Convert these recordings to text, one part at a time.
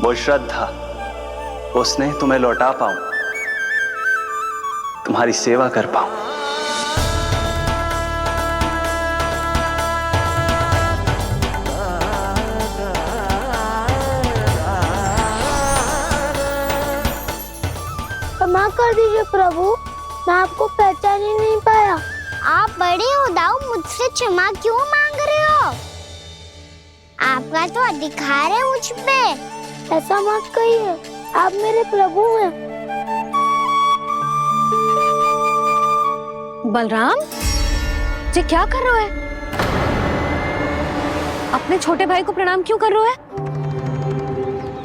वो श्रद्धा, वो स्नेह तुम्हें लौटा पाऊं, तुम्हारी सेवा कर पाऊं। क्षमा कर दीजिए प्रभु, मैं आपको पहचान ही नहीं पाया। आप बड़े हो दाऊ, मुझसे क्षमा क्यों मांग रहे हो? आपका तो अधिकार है मुझ पे। ऐसा मत कहिए, आप मेरे प्रभु हैं। बलराम जी क्या कर रहे हो? अपने छोटे भाई को प्रणाम क्यों कर रहे हो?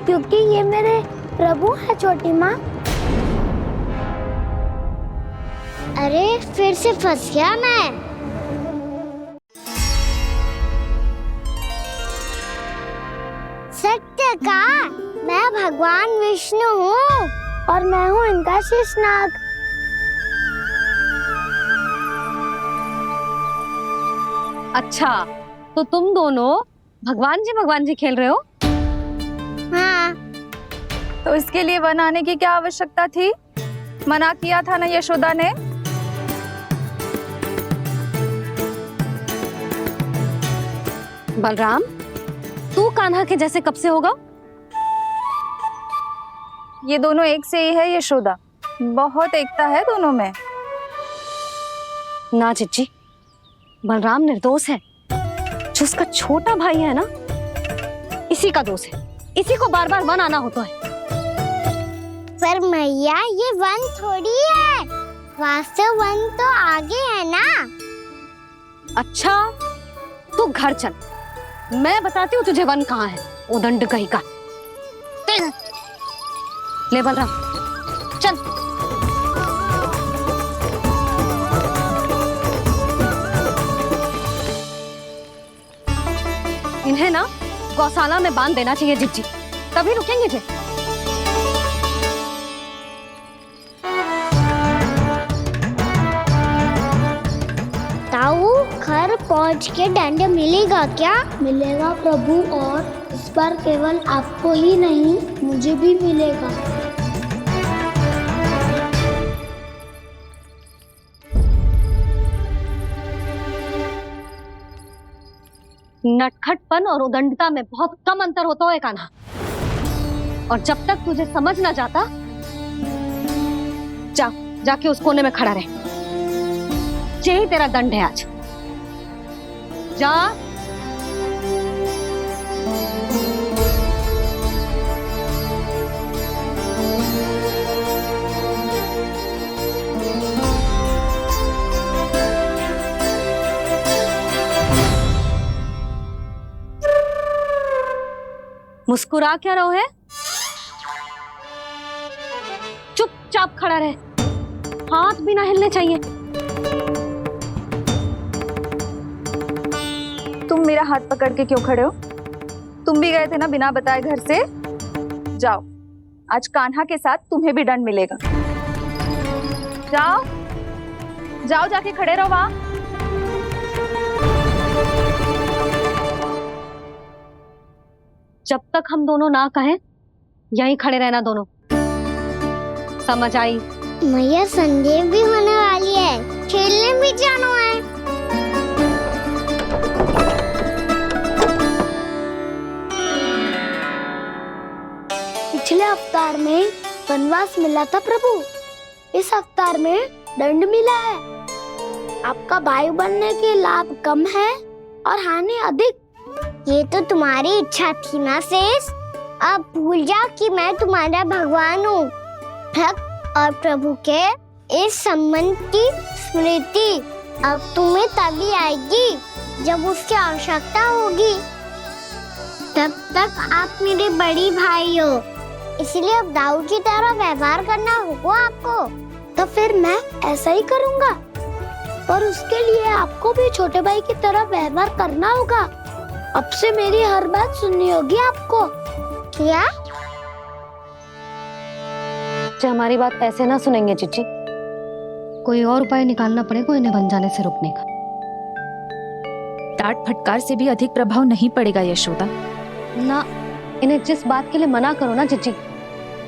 क्योंकि ये मेरे प्रभु है छोटी माँ। अरे फिर से फंस गया मैं। सत्य का, मैं भगवान विष्णु हूँ और मैं हूँ इनका शेषनाग। अच्छा, तो तुम दोनों भगवान जी खेल रहे हो? हाँ। तो इसके लिए वन आने की क्या आवश्यकता थी? मना किया था ना यशोदा ने। बलराम, तू कान्हा के जैसे कब से होगा? ये दोनों एक से ही है यशोदा, बहुत एकता है दोनों में। ना चिच्ची, बलराम निर्दोष है। जो उसका छोटा भाई है ना, इसी का दोष है। इसी को बार बार वन आना होता है। पर मैया ये वन थोड़ी है, वास्तव वन तो आगे है ना। अच्छा, तू घर चल, मैं बताती हूँ तुझे वन कहाँ है। उदंड कहीं का। ले बलराम चल। इन्हें ना गौशाला में बांध देना चाहिए जिज्जी, तभी रुकेंगे जे। ताऊ, घर पहुँच के दंड मिलेगा क्या? मिलेगा प्रभु, और इस बार केवल आपको ही नहीं मुझे भी मिलेगा। नटखटपन और उदंडता में बहुत कम अंतर होता है कान्हा, और जब तक तुझे समझ ना जाता, जाके उस कोने में खड़ा रहे। यही तेरा दंड है आज। जा। मुस्कुरा क्या रहो है? चुपचाप खड़ा रहे, हाथ भी ना हिलने चाहिए। तुम मेरा हाथ पकड़ के क्यों खड़े हो? तुम भी गए थे ना बिना बताए घर से। जाओ, आज कान्हा के साथ तुम्हें भी दंड मिलेगा। जाओ जाओ, जाके खड़े रहो वहां। जब तक हम दोनों ना कहें, यहीं खड़े रहना दोनों। समझ आई? मैया संध्या भी होने वाली है, खेलने भी जाना है। पिछले अवतार में वनवास मिला था प्रभु, इस अवतार में दंड मिला है। आपका भाई बनने के लाभ कम है और हानि अधिक। ये तो तुम्हारी इच्छा थी ना शेष। अब भूल जाओ कि मैं तुम्हारा भगवान हूँ। भक्त और प्रभु के इस संबंध की स्मृति अब तुम्हें तभी आएगी जब उसकी आवश्यकता होगी। तब तक आप मेरे बड़ी भाई हो, इसलिए अब दाऊ की तरह व्यवहार करना होगा आपको। तो फिर मैं ऐसा ही करूँगा, पर उसके लिए आपको भी छोटे भाई की तरह व्यवहार करना होगा। अब से मेरी हर बात सुननी होगी आपको। क्या? हमारी बात ऐसे ना सुनेंगे चिच्ची, कोई और उपाय निकालना पड़ेगा इन्हें बन जाने से रोकने का। डांट फटकार से भी अधिक प्रभाव नहीं पड़ेगा यशोदा। ना, इन्हें जिस बात के लिए मना करो ना जिज्जी,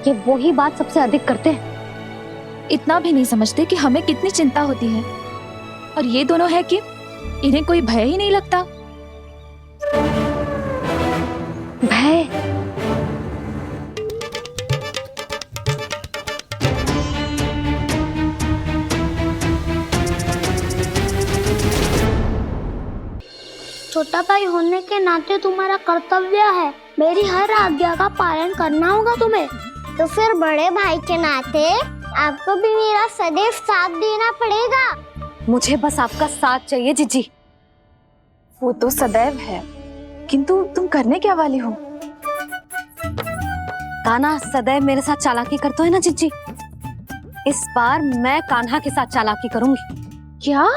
ये वही बात सबसे अधिक करते हैं। इतना भी नहीं समझते कि हमें कितनी चिंता होती है, और ये दोनों है कि इन्हें कोई भय ही नहीं लगता। भय? छोटा भाई होने के नाते तुम्हारा कर्तव्य है, मेरी हर आज्ञा का पालन करना होगा तुम्हें। तो फिर बड़े भाई के नाते आपको भी मेरा सदैव साथ देना पड़ेगा। मुझे बस आपका साथ चाहिए जिज्जी। वो तो सदैव है, किंतु तुम करने क्या वाली हो? कान्हा सदैव मेरे साथ चालाकी करता है ना जिज्जी, इस बार मैं कान्हा के साथ चालाकी करूंगी। क्या?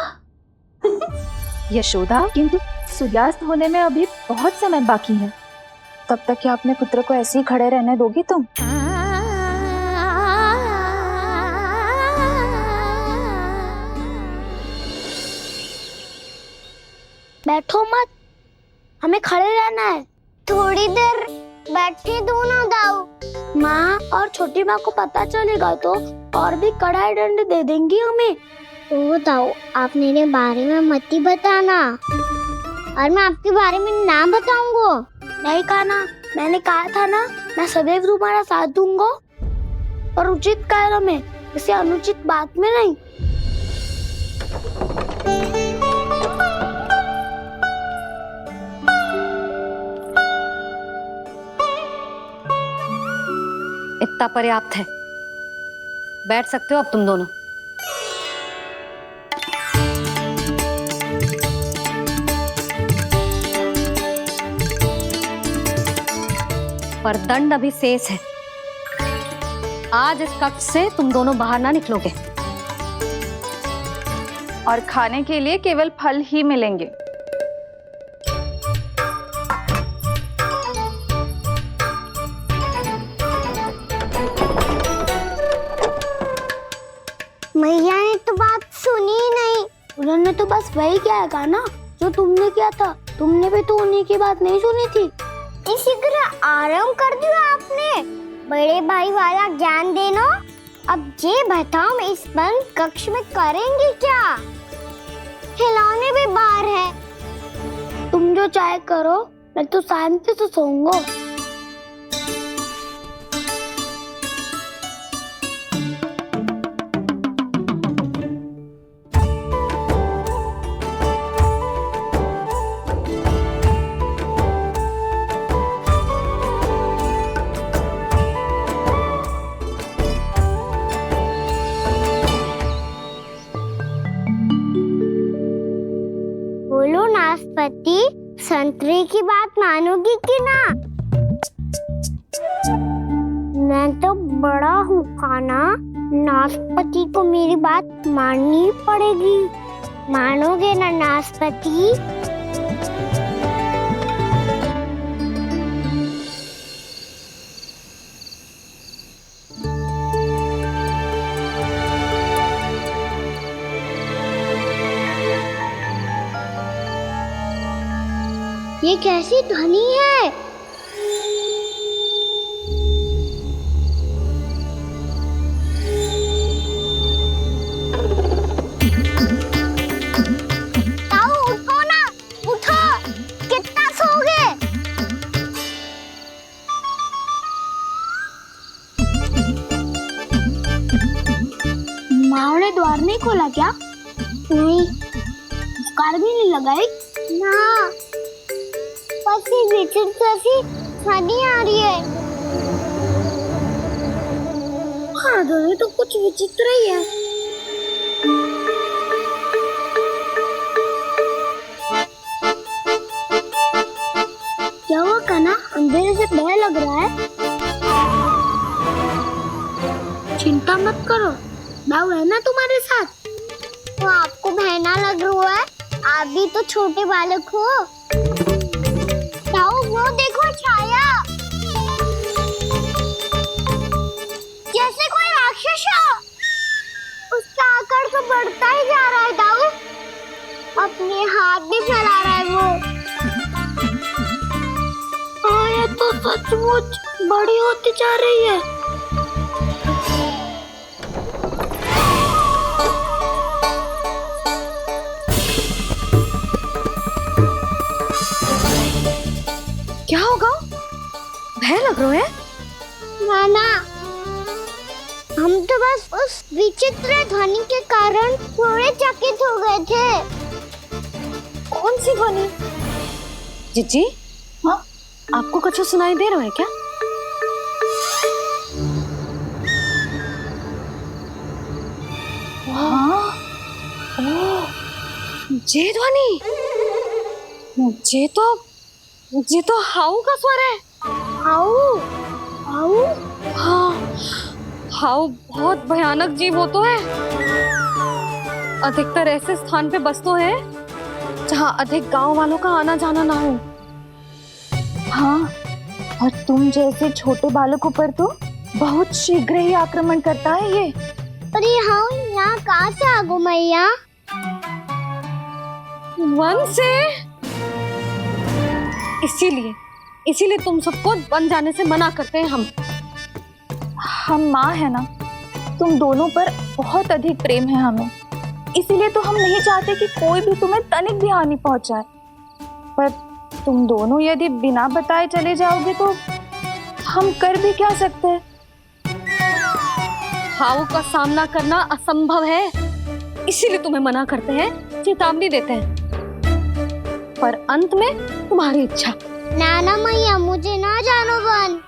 यशोदा, किंतु सूर्यास्त होने में अभी बहुत समय बाकी है, तब तक क्या अपने पुत्र को ऐसे ही खड़े रहने दोगी तुम? बैठो मत, हमें खड़े रहना है। थोड़ी देर बैठे दोनों दाऊ। माँ और छोटी माँ को पता चलेगा तो और भी कड़ा दंड दे देंगी हमें। ओ दाऊ, आप मेरे बारे में मत ही बताना, और मैं आपके बारे में ना बताऊंगा। नहीं कान्हा, मैंने कहा था ना, मैं सदैव तुम्हारा साथ दूंगा, और उचित कार्य में, किसी अनुचित बात में नहीं। इतना पर्याप्त है, बैठ सकते हो अब तुम दोनों। पर दंड अभी शेष है। आज इस कक्ष से तुम दोनों बाहर ना निकलोगे, और खाने के लिए केवल फल ही मिलेंगे। मैया ने तो बात सुनी ही नहीं। उन्होंने तो बस वही किया है ना जो तुमने किया था। तुमने भी तो उन्हीं की बात नहीं सुनी थी। इसी तरह आराम कर दिया आपने। बड़े भाई वाला ज्ञान देना। अब ये बताओ, मैं इस बंद कक्ष में करेंगे क्या? खिलौने भी बाहर है। तुम जो चाहे करो, मैं तो शांति से सोऊंगा। बोलो नाशपाती, संतरे की बात मानोगी कि ना? मैं तो बड़ा हूँ कान्हा, नाशपाती को मेरी बात माननी पड़ेगी। मानोगे ना नाशपाती? ये कैसी ध्वनि है? ताऊ उठो ना, उठो, कितना सोओगे? माँ ने द्वार नहीं खोला क्या? नहीं। कार भी नहीं लगाई? ना, बस ये विचित्र सी ध्वनि आ रही है। हाँ, ध्वनि तो कुछ विचित्र ही है। क्या हुआ कान्हा, अंधेरे से डर लग रहा है? चिंता मत करो, दाऊ है ना तुम्हारे साथ। तो आपको बहना लग रहा है? आप भी तो छोटे बालक हो। ताऊ वो देखो छाया, जैसे कोई राक्षस हो। उसका आकार तो बढ़ता ही जा रहा है ताऊ। अपने हाथ भी फैला रहा है वो। हाँ, ये तो सचमुच बड़ी होती जा रही है। क्या होगा? भय लग रहा है? नाना, हम तो बस उस विचित्र ध्वनि के कारण थोड़े चकित हो गए थे। कौन सी ध्वनि? जीजी, हाँ? आपको कुछ सुनाई दे रहा है क्या? हाँ, ओह, ये ध्वनि, ये तो हाउ का स्वर है। हाउ, हाउ, हाँ, हाउ बहुत भयानक जीव हो तो है। अधिकतर ऐसे स्थान पे बसते हैं जहाँ अधिक गांव वालों का आना जाना ना हो। हाँ, और तुम जैसे छोटे बालकों पर तो बहुत शीघ्र ही आक्रमण करता है ये। पर ये हाउ यहाँ कहाँ से आ गो मैया? वन से। इसीलिए तुम सबको वन जाने से मना करते हैं हम माँ है ना, तुम दोनों पर बहुत अधिक प्रेम है हमें, इसीलिए तो हम नहीं चाहते कि कोई भी तुम्हें तनिक भी हानि पहुंचाए। पर तुम दोनों यदि बिना बताए चले जाओगे तो हम कर भी क्या सकते हैं? हाउ का सामना करना असंभव है, इसीलिए तुम्हें मना करते हैं, चेतावनी देते हैं। पर अंत में तुम्हारी इच्छा। नाना मैया, मुझे ना जानो वन।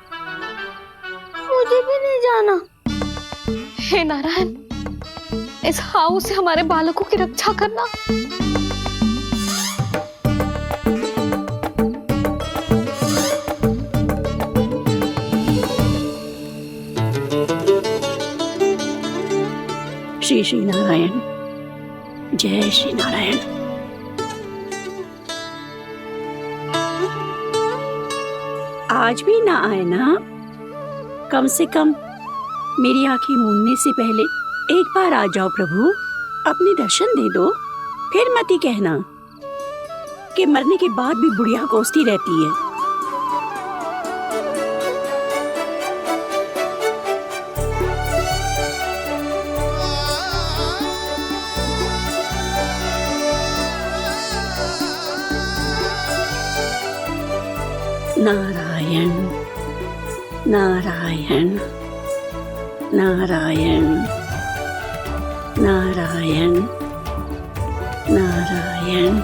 मुझे भी नहीं जाना। हे नारायण, इस हाउ से हमारे बालकों की रक्षा करना। श्री श्री नारायण, जय श्री नारायण। आज भी ना आए ना? कम से कम मेरी आंखें मूंदने से पहले एक बार आ जाओ प्रभु, अपने दर्शन दे दो। फिर मत ही कहना कि मरने के बाद भी बुढ़िया कोसती रहती है। नारायण नारायण नारायण नारायण नारायण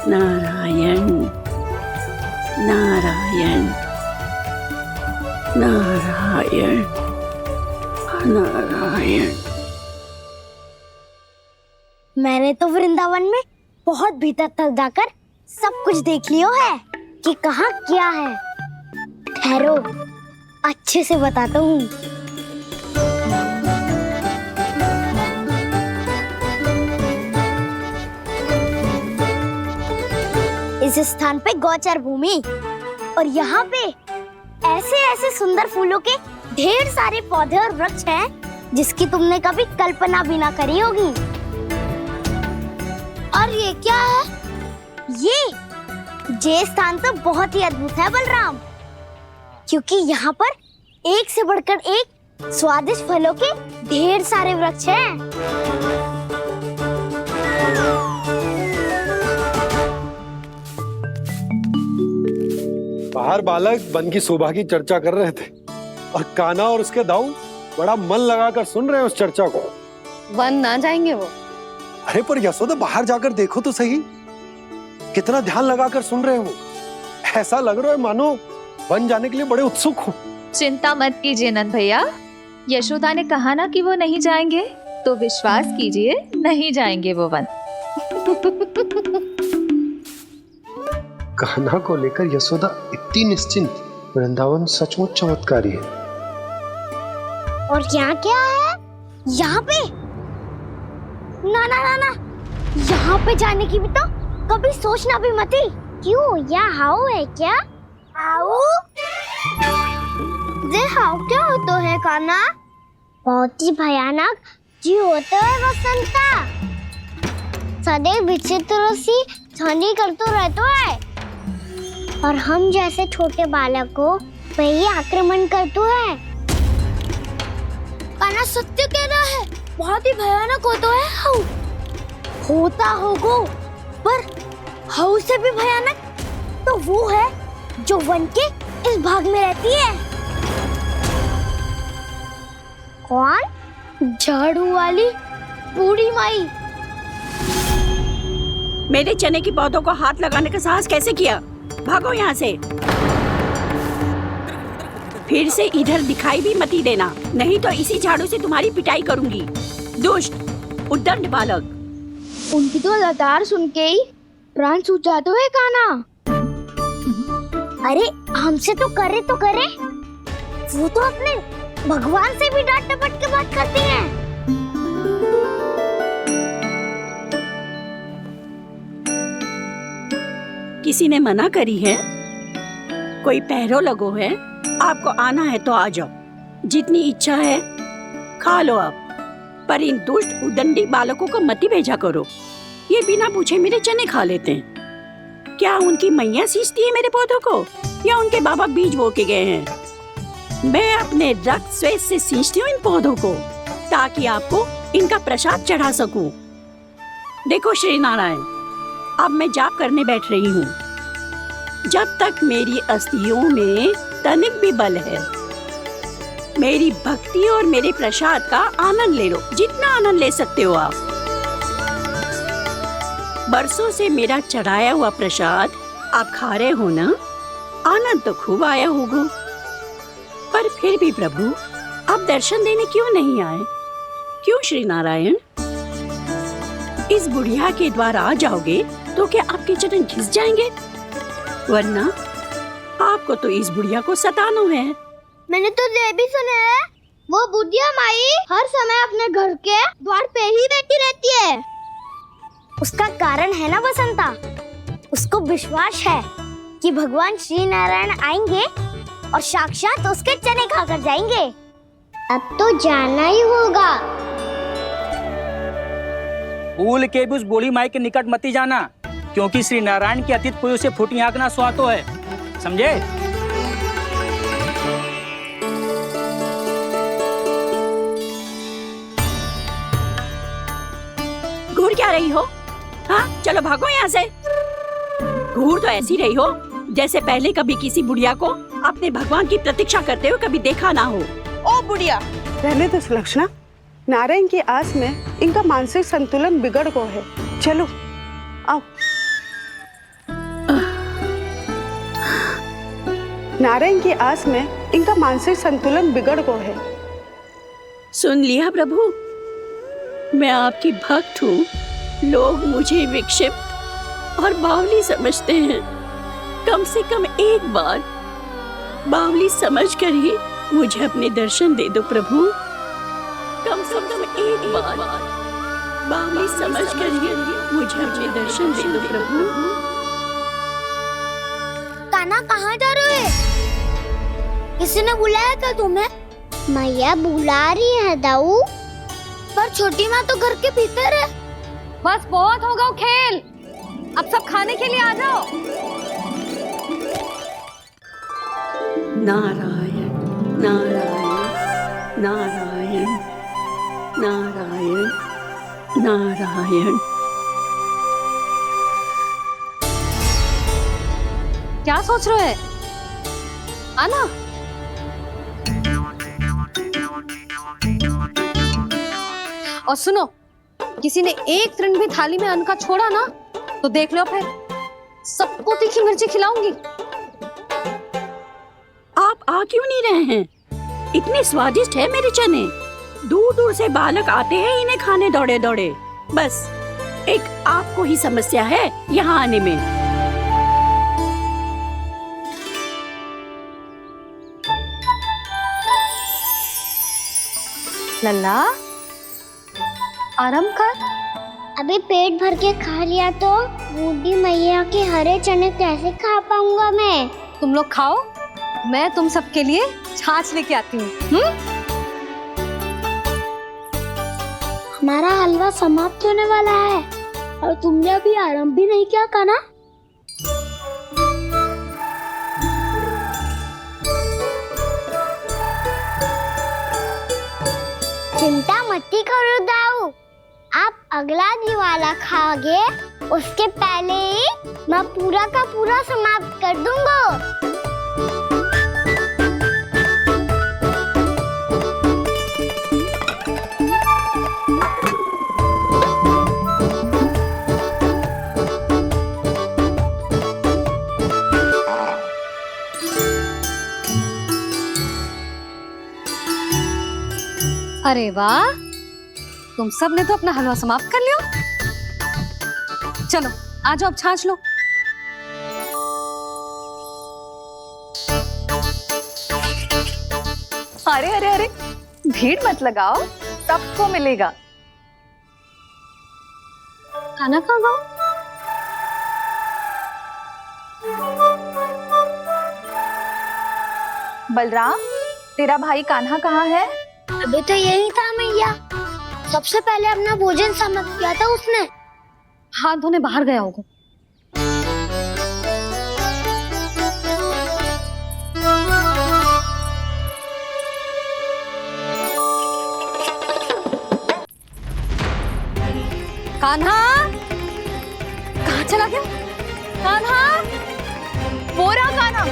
नारायण नारायण नारायण नारायण। मैंने तो वृंदावन में बहुत भीतर तक जाकर सब कुछ देख लियो है कि कहाँ क्या है। ठहरो, अच्छे से बताता हूँ। इस स्थान पे गोचर भूमि और यहाँ पे ऐसे ऐसे सुंदर फूलों के ढेर सारे पौधे और वृक्ष हैं जिसकी तुमने कभी कल्पना भी ना करी होगी। और ये क्या है? ये स्थान तो बहुत ही अद्भुत है बलराम, क्योंकि यहाँ पर एक से बढ़कर एक स्वादिष्ट फलों के ढेर सारे वृक्ष हैं। बाहर बालक वन की शोभा की चर्चा कर रहे थे और कान्हा और उसके दाऊ बड़ा मन लगाकर सुन रहे हैं उस चर्चा को। वन ना जाएंगे वो। अरे पर यशोदा, बाहर जाकर देखो तो सही, कितना ध्यान लगाकर सुन रहे हो। ऐसा लग रहा है मानो वन जाने के लिए बड़े उत्सुक हो। चिंता मत कीजिए नंद भैया, यशोदा ने कहा ना कि वो नहीं जाएंगे, तो विश्वास कीजिए नहीं जाएंगे वो वन। कान्हा को लेकर यशोदा इतनी निश्चिंत, वृंदावन सचमुच चमत्कारी है। और यहाँ क्या है? यहाँ पे ना ना ना ना, यहाँ पे जाने की भी तो कभी सोचना भी मत ही। क्यों, यहाँ हाउ है क्या? हाउ? ये हाउ क्या होता है कान्हा? बहुत ही भयानक जी होता है वसंता। सदैव विचित्र सी ध्वनि करते रहता है। और हम जैसे छोटे बालकों पे ही आक्रमण करता है। कान्हा सत्य कह रहा है, बहुत ही भयानक होता है हाउ। होता होगो, पर हाउ से भी भयानक तो वो है जो वन के इस भाग में रहती है। कौन? झाड़ू वाली बूढ़ी माई। मेरे चने की पौधों को हाथ लगाने का साहस कैसे किया? भागो यहाँ से। फिर से इधर दिखाई भी मत देना, नहीं तो इसी झाड़ू से तुम्हारी पिटाई करूंगी। दुष्ट उद्दंड बालक। उनकी तो लतार सुन के ही प्राण सूझ जाते हुए कान्हा। अरे हमसे तो करे, वो तो अपने भगवान से भी डांट डपट के बात करती हैं। किसी ने मना करी है? कोई पैरों लगो है? आपको आना है तो आ जाओ, जितनी इच्छा है खा लो आप, पर इन दुष्ट उदंडी बालकों को मत ही भेजा करो। ये बिना पूछे मेरे चने खा लेते हैं। क्या उनकी मैया सींचती है मेरे पौधों को, या उनके बाबा बीज बो के गए हैं? मैं अपने रक्त स्वेद से सींचती हूँ इन पौधों को, ताकि आपको इनका प्रसाद चढ़ा सकूं। देखो श्री नारायण, अब मैं जाप करने बैठ रही हूँ। जब तक मेरी अस्थियों में तनिक भी बल है, मेरी भक्ति और मेरे प्रसाद का आनंद ले लो, जितना आनंद ले सकते हो आप। बरसों से मेरा चढ़ाया हुआ प्रसाद आप खा रहे हो ना, आनंद तो खूब आया होगा। पर फिर भी प्रभु आप दर्शन देने क्यों नहीं आए? क्यों श्री नारायण? इस बुढ़िया के द्वार आ जाओगे तो क्या आपके चरण घिस जाएंगे? वरना आपको तो इस बुढ़िया को सताना है। मैंने तो ये भी सुना है, वो बुढ़िया माई हर समय अपने घर के द्वार पे ही बैठी रहती है। उसका कारण है ना बसंता, उसको विश्वास है कि भगवान श्री नारायण आएंगे और साक्षात उसके चने खाकर जाएंगे। अब तो जाना ही होगा। भूल के भी उस बूढ़ी माई के निकट मत जाना, क्योंकि श्री नारायण की अतीत पुरुष से फूटी आंकना स्वातो है, समझे? घूर क्या रही हो? हाँ, चलो भागो यहाँ से। घूर तो ऐसी रही हो जैसे पहले कभी किसी बुढ़िया को अपने भगवान की प्रतीक्षा करते हुए कभी देखा ना हो। ओ बुढ़िया, रहने दो सुलक्षणा, नारायण की आस में इनका मानसिक संतुलन बिगड़ गया है। चलो आओ। नारायण की आस में इनका मानसिक संतुलन बिगड़ गया है। सुन लिया प्रभु, मैं आपकी भक्त हूँ। लोग मुझे विक्षिप्त और बावली समझते हैं। कम से कम एक बार बावली समझकर ही मुझे अपने दर्शन दे दो प्रभु। कम से कम एक बार बावली समझकर ही मुझे अपने दर्शन दे दो प्रभु। कान्हा कहाँ जा रहे हो? किसी ने बुलाया क्या तुम्हें? मैया बुला रही है दाऊ। पर छोटी माँ तो घर के भीतर है। बस बहुत होगा खेल, अब सब खाने के लिए आ जाओ। नारायण नारायण नारायण नारायण नारायण। क्या सोच रहे हैं? आना। और सुनो, किसी ने एक तृण भी थाली में अन्न का छोड़ा ना, तो देख लो फिर सबको तीखी मिर्ची खिलाऊंगी। आप आ क्यों नहीं रहे हैं? इतने स्वादिष्ट है मेरे चने। दूर दूर से बालक आते हैं इन्हें खाने दौड़े दौड़े। बस एक आपको ही समस्या है यहाँ आने में। लल्ला, आराम कर। अभी पेट भर के खा लिया तो बूढ़ी मैया के हरे चने कैसे खा पाऊंगा मैं? तुम लोग खाओ, मैं तुम सबके लिए छाछ लेके आती हूँ। हमारा हलवा समाप्त होने वाला है और तुमने अभी आराम भी नहीं किया कान्हा। चिंता मत करो दाऊ, आप अगला दिवाला खाओगे उसके पहले ही मैं पूरा का पूरा समाप्त कर दूंगा। अरे वाह, तुम सब ने तो अपना हलवा समाप्त कर लिया। चलो आ जाओ, अब छाछ लो। अरे अरे अरे, भीड़ मत लगाओ, सबको मिलेगा। खाना खा गो। बलराम, तेरा भाई कान्हा कहाँ है? अभी तो यही था मैया, सबसे पहले अपना भोजन समाप्त किया था उसने। हाथ धोने बाहर गया होगा। कान्हा कहाँ चला गया? कान्हा, वो रहा कान्हा।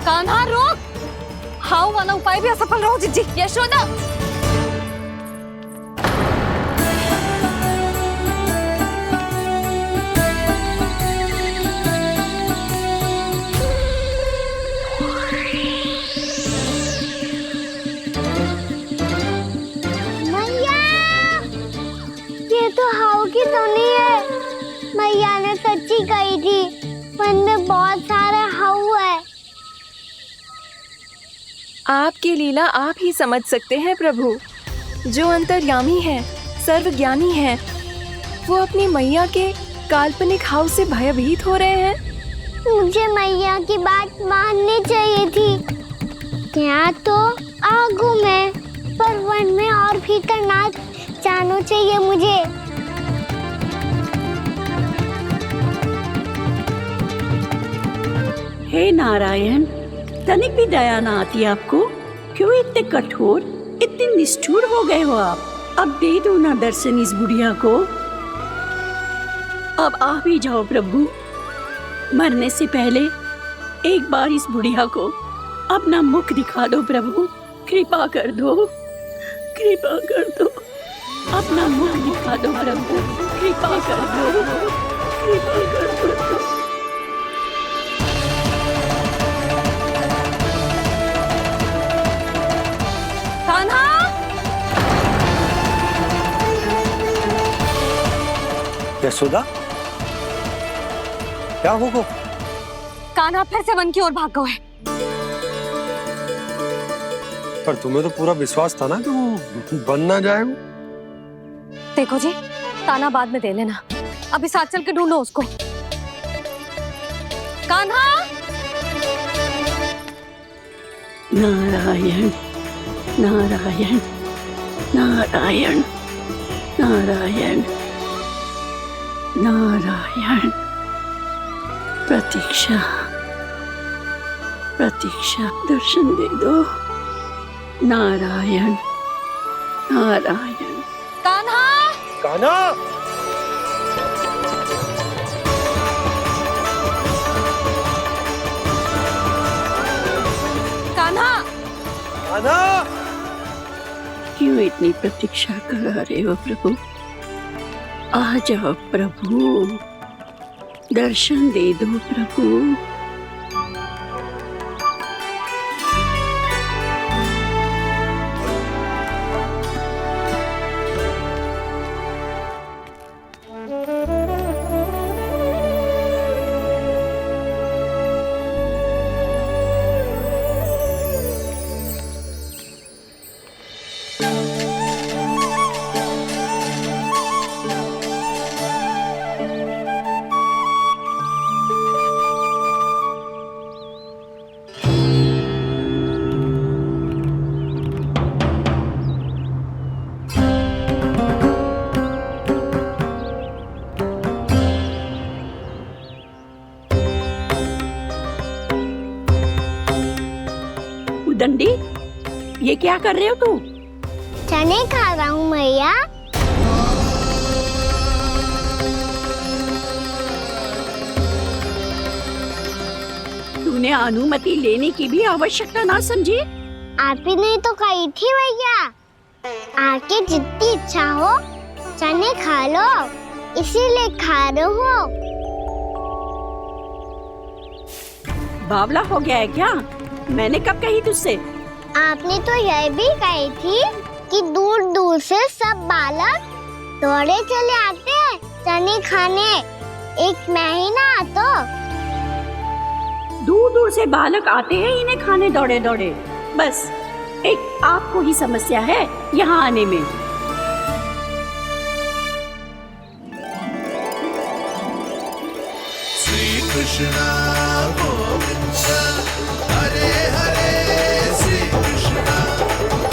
कान्हा रोक! हाउ वाला उपाय भी असफल रहो जिज्जी। यशोदा, मैया, ये तो हाउ की धुनी है। मैया ने सच्ची कही थी, मन में बहुत सारे हाउ है। आपकी लीला आप ही समझ सकते हैं प्रभु। जो अंतर्यामी है, सर्वज्ञानी है, वो अपनी मैया के काल्पनिक हाव से भयभीत हो रहे हैं। मुझे मैया की बात माननी चाहिए थी। यहाँ तो आगू में, पर वन में और भीतर ना जानो चाहिए मुझे। हे नारायण, तनिक भी दया ना आती आपको? क्यों इतने कठोर, इतने निष्ठुर हो गए हो आप? अब दे दो ना दर्शन इस बुढ़िया को। अब आ भी जाओ प्रभु, मरने से पहले एक बार इस बुढ़िया को अपना मुख दिखा दो प्रभु। कृपा कर दो, कृपा कर दो, अपना मुख दिखा दो प्रभु। कृपा कर दो, कृपा कर दो। कान्हा, यशोदा, क्या होगा? कान्हा फिर से वन की ओर भाग गए। पर तुम्हें तो पूरा विश्वास था ना कि वो बन ना जाए। देखो जी, ताना बाद में दे लेना, अभी साथ चल के ढूंढो उसको। कान्हा, नारायण नारायण नारायण नारायण नारायण। प्रतीक्षा प्रतीक्षा, दर्शन दे दो। नारायण नारायण। कान्हा, कान्हा, कान्हा, कान्हा। क्यों इतनी प्रतीक्षा करा रहे हो प्रभु? आ जाओ प्रभु, दर्शन दे दो प्रभु। उद्दंडी, ये क्या कर रहे हो तू? चने खा रहा हूँ मैया। तूने अनुमति लेने की भी आवश्यकता ना समझी? आप ही ने तो कही थी मैया, आके जितनी इच्छा हो चने खा लो, इसीलिए खा रहे हो। बावला हो गया है क्या? मैंने कब कही तुझसे? आपने तो यह भी कही थी कि दूर दूर से सब बालक दौड़े चले आते हैं चने खाने, एक मैं ही ना तो। दूर दूर से बालक आते हैं इन्हें खाने दौड़े दौड़े, बस एक आपको ही समस्या है यहाँ आने में। श्री कृष्णा गोविंद हरे हरे, श्री कृष्णा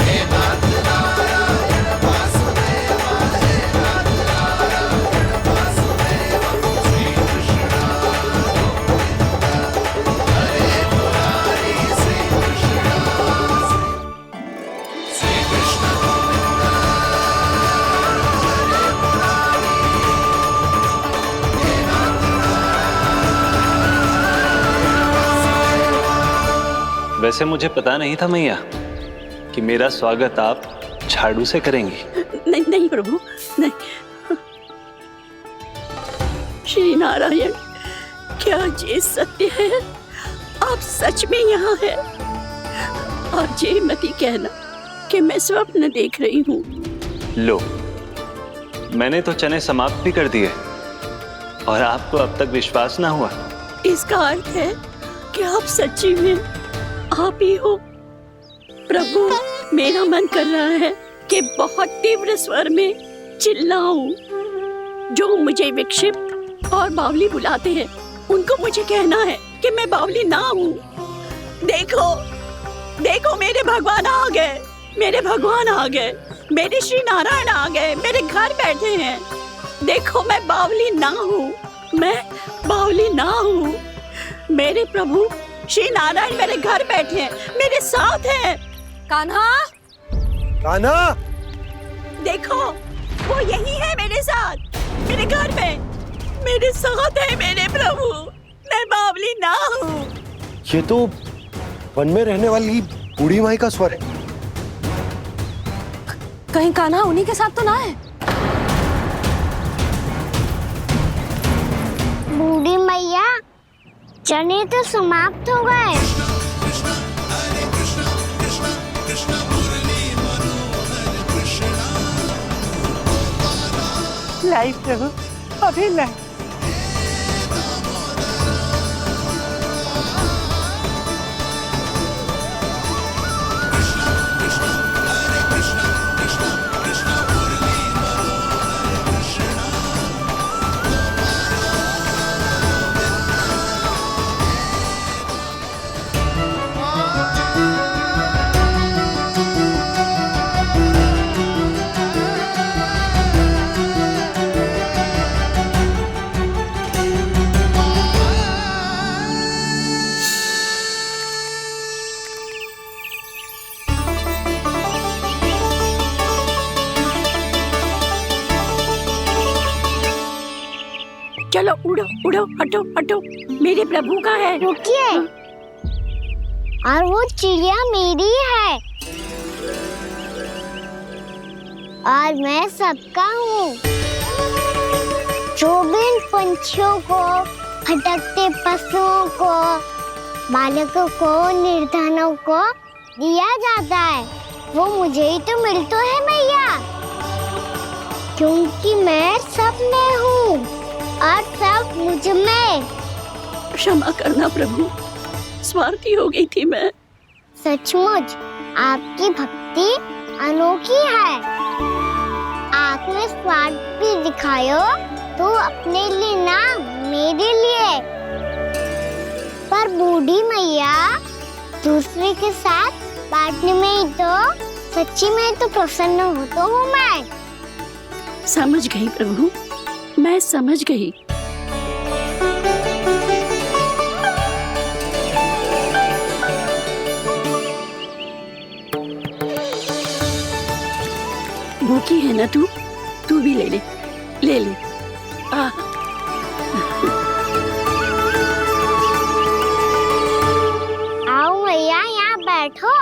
हे नाथ नारायण वासुदेव, हे नाथ नारायण वासुदेव, श्री कृष्णा गोविंद हरे मुरारी, श्री कृष्णा श्री कृष्ण गोविंद हरे मुरारी, हे नाथ वैसे मुझे पता नहीं था मैया कि मेरा स्वागत आप झाड़ू से करेंगी। नहीं नहीं प्रभु, नहीं। श्री नारायण, क्या ये सत्य है? आप सच में यहाँ हैं? और ये मत ही कहना कि मैं स्वप्न देख रही हूँ। लो, मैंने तो चने समाप्त भी कर दिए और आपको अब तक विश्वास ना हुआ। इसका अर्थ है कि आप सच्ची में आप ही हो। प्रभु, मेरा मन कर रहा है कि बहुत तीव्र स्वर में चिल्लाऊं। जो मुझे विक्षिप्त और बावली बुलाते हैं उनको मुझे कहना है कि मैं बावली ना हूँ। देखो देखो, मेरे भगवान आ गए, मेरे भगवान आ गए, मेरे श्री नारायण आ गए, मेरे घर बैठे हैं। देखो, मैं बावली ना हूँ, मैं बावली ना हूँ। मेरे प्रभु श्री नारायण मेरे घर बैठे हैं, मेरे साथ हैं। कान्हा, कान्हा, देखो, वो यही है मेरे साथ, मेरे घर में, मेरे साथ है मेरे प्रभु। मैं बावली ना हूँ। ये तो वन में रहने वाली बूढ़ी माई का स्वर है। कहीं कान्हा उन्हीं के साथ तो ना है? बूढ़ी मैया, चने तो समाप्त हो गए। लाई प्रभु, अभी लाई। चलो उड़ो उड़ो, हटो हटो, मेरे प्रभु का है। रुकिए, और वो चिड़िया मेरी है और मैं सबका हूँ। जो भी इन पंछियों को, भटकते पशुओं को, बालकों को, निर्धनों को दिया जाता है, वो मुझे ही तो मिलता है मैया, क्योंकि मैं सब में हूँ और सब मुझ में। क्षमा करना प्रभु, स्वार्थी हो गई थी मैं। सचमुच आपकी भक्ति अनोखी है। आपने स्वार्थ भी दिखायो तो अपने लिए ना, मेरे लिए। पर बूढ़ी मैया, दूसरे के साथ बांटने में ही तो सच्ची में तो प्रसन्न होता हूँ मैं। समझ गई प्रभु, मैं समझ गई। है ना तू भी ले ले, ले ले। आ आओ मैया, यहाँ बैठो।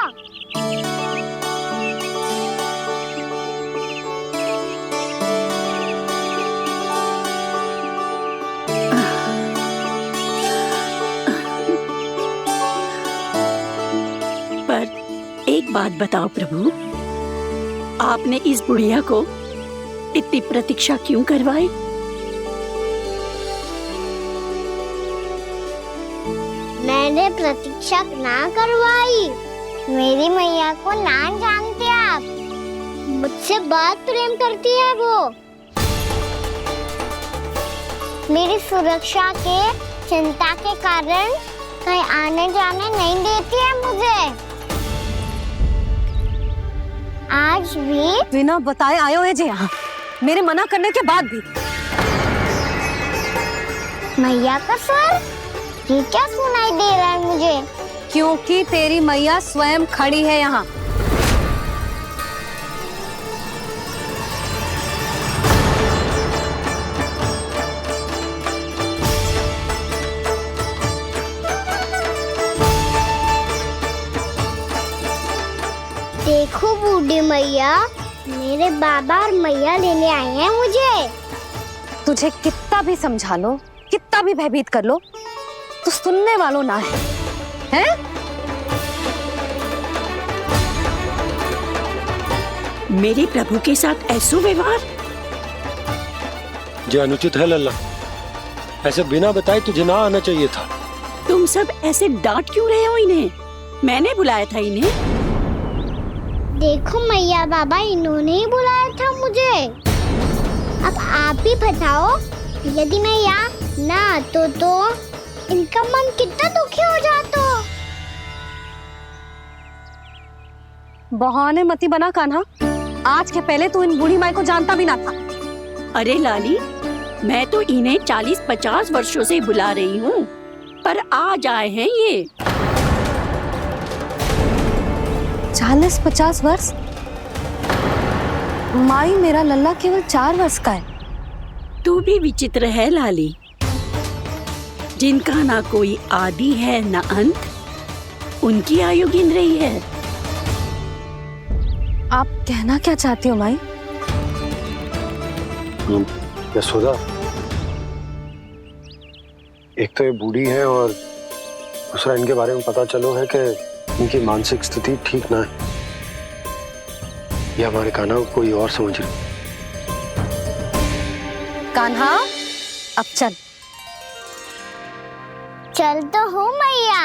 पर एक बात बताओ प्रभु, आपने इस बुढ़िया को इतनी प्रतीक्षा क्यों करवाई? मैंने प्रतीक्षा ना करवाई। मेरी मैया को ना जानते आप, मुझसे बहुत प्रेम करती है वो। मेरी सुरक्षा के चिंता के कारण कहीं आने जाने नहीं देती है मुझे। आज भी बिना बताए आयो है जी यहाँ, मेरे मना करने के बाद भी। मैया का स्वर, ये क्या सुनाई दे रहा है मुझे? क्योंकि तेरी मैया स्वयं खड़ी है यहाँ। देखो बूढ़ी मैया, मेरे बाबा और मैया लेने आए हैं मुझे। तुझे कितना भी समझा लो, कितना भी भयभीत कर लो, तो सुनने वालों ना है, हैं? मेरे प्रभु के साथ ऐसा व्यवहार जो अनुचित है लल्ला। ऐसे बिना बताए तुझे ना आना चाहिए था। तुम सब ऐसे डांट क्यों रहे हो इन्हें? मैंने बुलाया था इन्हें। देखो मैया बाबा, इन्होंने ही बुलाया था मुझे। अब आप ही बताओ, यदि मैं यहाँ ना आतो तो इनका मन कितना दुखी हो जाता। बहाने मती बना कान्हा, आज के पहले तू इन बूढ़ी माई को जानता भी ना था। अरे लाली, मैं तो इन्हें 40-50 वर्षों से बुला रही हूँ, पर आज आए हैं ये। 40-50 वर्ष? माई, मेरा लल्ला केवल 4 वर्ष का है। तू भी विचित्र है लाली, जिनका ना कोई आदि है ना अंत, उनकी आयु गिन रही है। आप कहना क्या चाहती हो माई? यशोदा, एक तो ये बूढ़ी है और दूसरा इनके बारे में पता चलो है कि इनकी मानसिक स्थिति ठीक ना है। ये हमारे कान्हा को कोई और समझ रही। कान्हा, अब चल। चल तो हूँ मैया।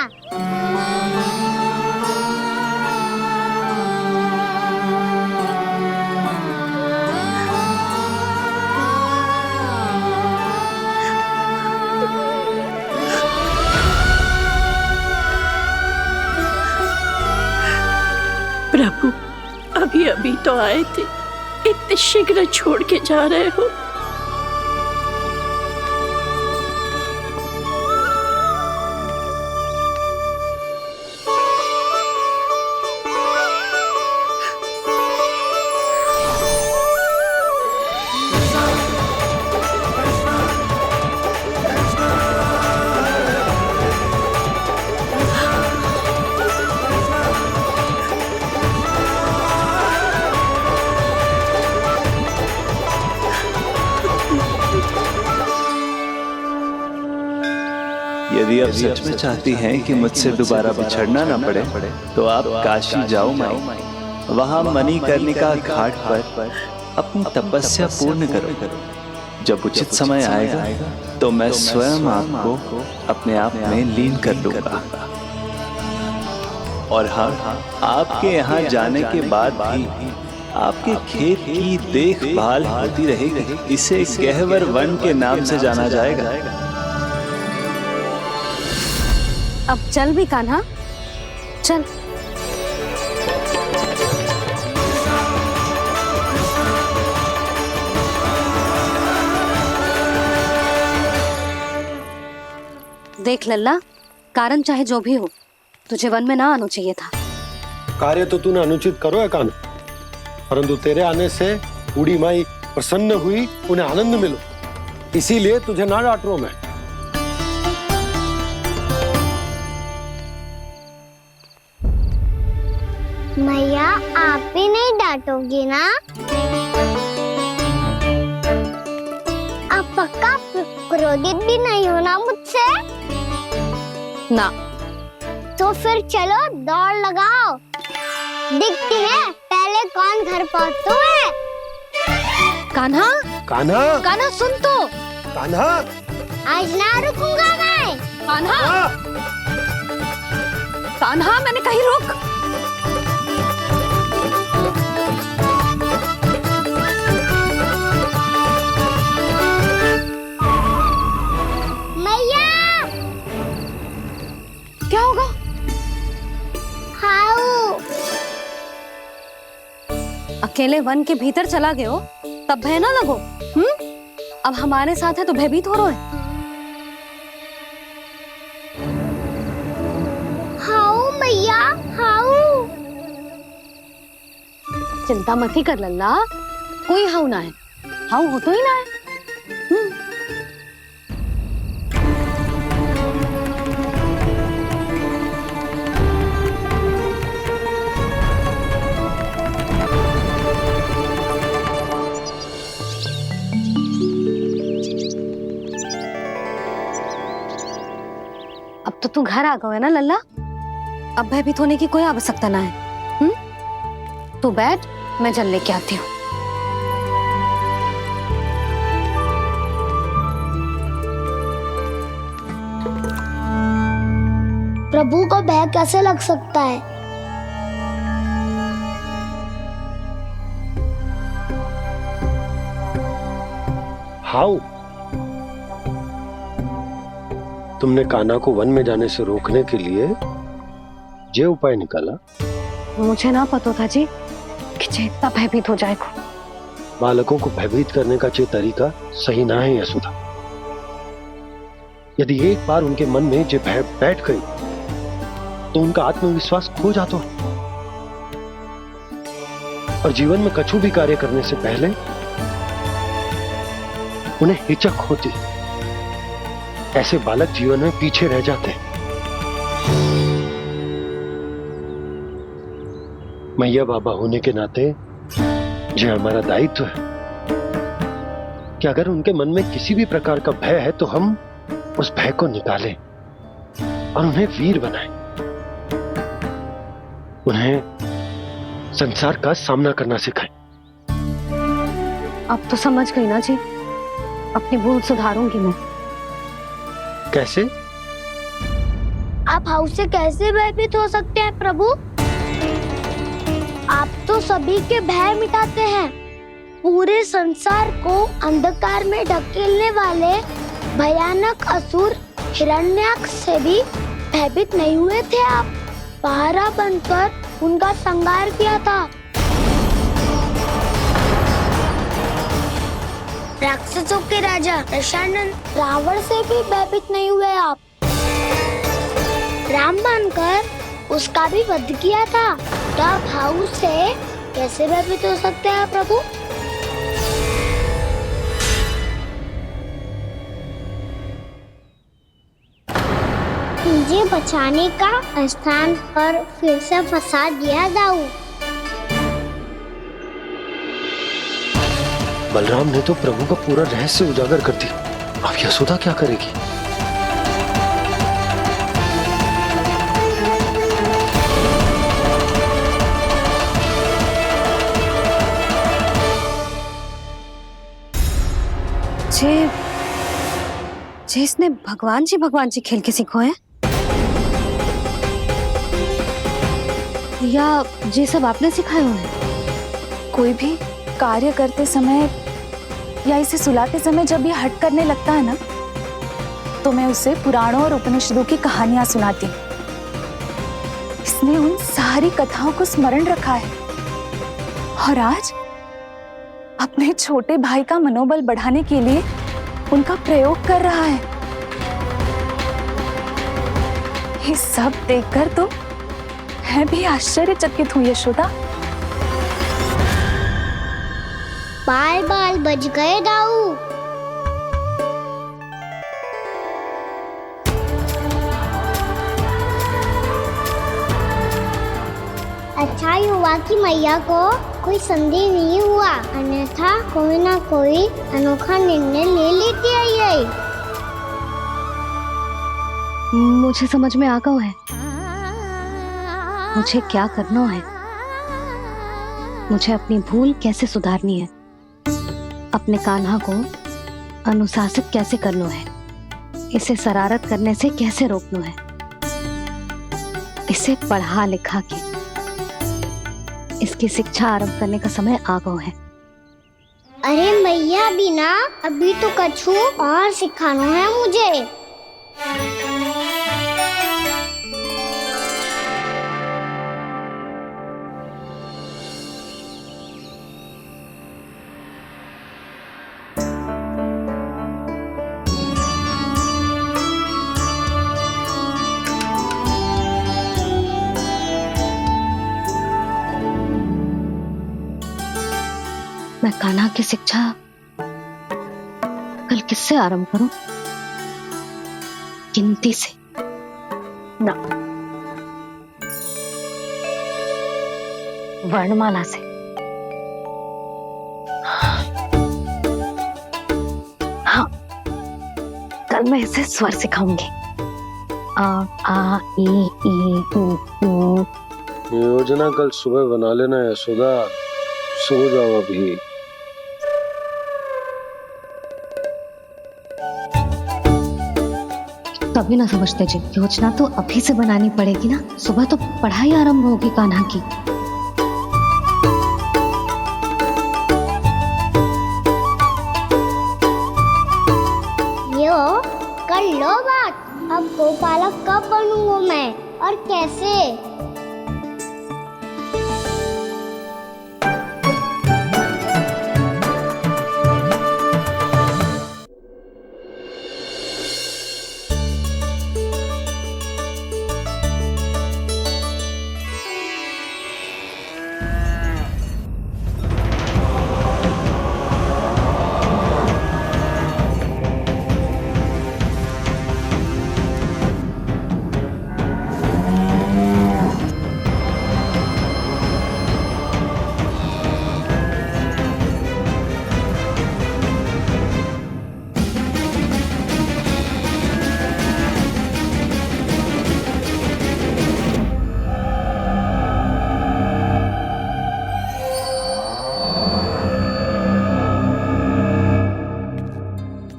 प्रभु, अभी अभी तो आए थे, इतने शीघ्र छोड़ के जा रहे हो? यदि आप सच में चाहती हैं कि मुझसे दोबारा बिछड़ना ना पड़े, तो आप काशी जाओ माई। वहां मणिकर्णिका घाट पर अपनी तपस्या पूर्ण करो। जब उचित समय आएगा तो मैं स्वयं आपको अपने आप में लीन कर लूंगा। और हाँ, आपके यहाँ जाने के बाद भी आपके खेत की देखभाल होती रहेगी। इसे गहवर वन के नाम से जाना जाएगा। अब चल भी कान्हा, चल। देख लल्ला, कारण चाहे जो भी हो, तुझे वन में ना आना चाहिए था। कार्य तो तूने अनुचित करो है कान्हा, परंतु तेरे आने से बूढ़ी माई प्रसन्न हुई, उन्हें आनंद मिलो, इसीलिए तुझे ना डांट रहा हूं मैं। मैया आप भी नहीं डांटोगी ना? आप पक्का क्रोधित भी नहीं हो ना मुझसे? ना। तो फिर चलो दौड़ लगाओ, दिखती है पहले कौन घर पहुंचता है। कान्हा, कान्हा, कान्हा सुन तो। कान्हा, आज ना रुकूंगा मैं। कान्हा, कान्हा मैंने कही रुक। मैया, क्या होगा? हाउ अकेले वन के भीतर चला गए हो तब भय ना लगो। अब हमारे साथ है तो भयभीत हो रहे हैं। हाउ मैया, हाउ। चिंता मत ही कर लल्ला, कोई हाउ ना है। हाउ हो तो ही ना है। अब तो तू घर आ गया है ना लल्ला, अब भयभीत होने की कोई आवश्यकता ना है। तू बैठ, मैं जल लेके आती हूँ। प्रभु को भय कैसे लग सकता है? हाउ? तुमने कान्हा को वन में जाने से रोकने के लिए ये उपाय निकाला? मुझे ना पता था जी कि जे इतना भयभीत हो जाएगा। बालकों को भयभीत करने का ये तरीका सही ना है यशोदा। यदि एक बार उनके मन में ये भय बैठ गई तो उनका आत्मविश्वास खो जाता है और जीवन में कछु भी कार्य करने से पहले उन्हें हिचक होती। ऐसे बालक जीवन में पीछे रह जाते हैं। मैया बाबा होने के नाते ये हमारा दायित्व है कि अगर उनके मन में किसी भी प्रकार का भय है तो हम उस भय को निकालें और उन्हें वीर बनाएं, उन्हें संसार का सामना करना सिखाएं। अब तो समझ गई ना जी, अपनी भूल सुधारूंगी मैं। कैसे? आप हाउ से कैसे भयभीत हो सकते हैं प्रभु? आप तो सभी के भय मिटाते हैं। पूरे संसार को अंधकार में ढकेलने वाले भयानक असुर हिरण्याक्ष से भी भयभीत नहीं हुए थे आप। पहरा बनकर उनका संहार किया था। राक्षसों के राजा दशानन रावण से भी भयभीत नहीं हुए आप। राम बनकर उसका भी वध किया था। तब हाउ से कैसे भयभीत हो सकते हैं प्रभु? मुझे बचाने का स्थान पर फिर से फंसा दिया दाऊ। बलराम ने तो प्रभु का पूरा रहस्य उजागर कर दी। अब यशोदा क्या करेगी? जे इसने भगवान जी खेल के सीखो है या ये सब आपने सिखाए हुए हैं? कोई भी कार्य करते समय या इसे सुलाते समय जब ये हट करने लगता है ना, तो मैं उसे पुराणों और उपनिषदों की कहानियां सुनाती हूँ। इसने उन सारी कथाओं को स्मरण रखा है और आज अपने छोटे भाई का मनोबल बढ़ाने के लिए उनका प्रयोग कर रहा है। ये सब देखकर तो मैं भी आश्चर्यचकित हुई यशोदा। बाल बाल बच गए दाऊ। अच्छा ही हुआ कि मैया को कोई संदेह नहीं हुआ, अन्यथा कोई ना कोई अनोखा निर्णय ले लेती है ये। मुझे समझ में आ गया है मुझे क्या करना है। मुझे अपनी भूल कैसे सुधारनी है, अपने कान्हा को अनुशासित कैसे करना है, इसे शरारत करने से कैसे रोकना है, इसे पढ़ा लिखा के इसकी शिक्षा आरंभ करने का समय आ गया है। अरे मैया बिना अभी तो कछु और सिखाना है मुझे। मैं कान्हा की शिक्षा कल किससे आरंभ करूं? गिनती से ना, वर्णमाला से। हाँ, कल मैं इसे स्वर सिखाऊंगी। आ आ ई ई उ। योजना कल सुबह बना लेना यशोदा, सो जाओ अभी। कभी ना समझते जी, योजना तो अभी से बनानी पड़ेगी ना। सुबह तो पढ़ाई आरंभ होगी कान्हा की। यो कर लो बात। अब गोपालक कब बनूंगा मैं और कैसे?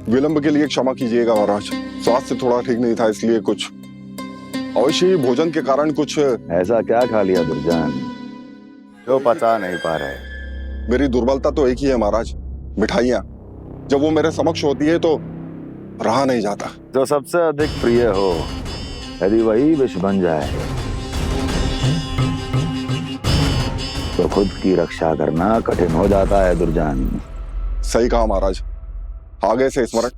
विलंब के लिए क्षमा कीजिएगा महाराज, स्वास्थ्य थोड़ा ठीक नहीं था इसलिए कुछ अवश्य ही भोजन के कारण कुछ। ऐसा क्या खा लिया दुर्जन जो पचा नहीं पा रहे? मेरी दुर्बलता तो एक ही है महाराज, मिठाइयाँ। जब वो मेरे समक्ष होती है तो रहा नहीं जाता। जो सबसे अधिक प्रिय हो, यदि वही विष बन जाए तो खुद की रक्षा करना कठिन हो जाता है दुर्जन। सही कहा महाराज, आगे से स्मरण।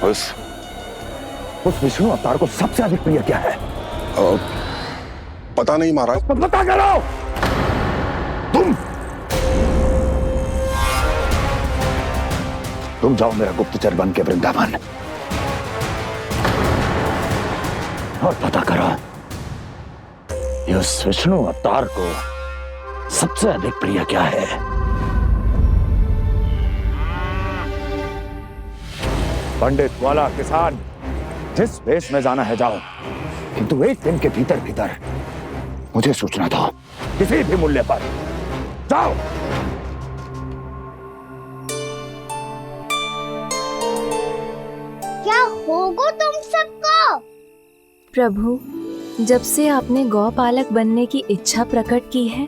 उस विष्णु अवतार को सबसे अधिक प्रिय क्या है? पता नहीं महाराज। तो पता करो। तुम जाओ मेरा गुप्तचर बन के वृंदावन और पता करो इस विष्णु अवतार को सबसे अधिक प्रिय क्या है। पंडित वाला किसान जिस वेश में जाना है जाओ, किंतु एक दिन के भीतर भीतर मुझे सूचना दो, किसी भी मूल्य पर। जाओ। क्या होगा तुम सबको? प्रभु, जब से आपने गौपालक बनने की इच्छा प्रकट की है,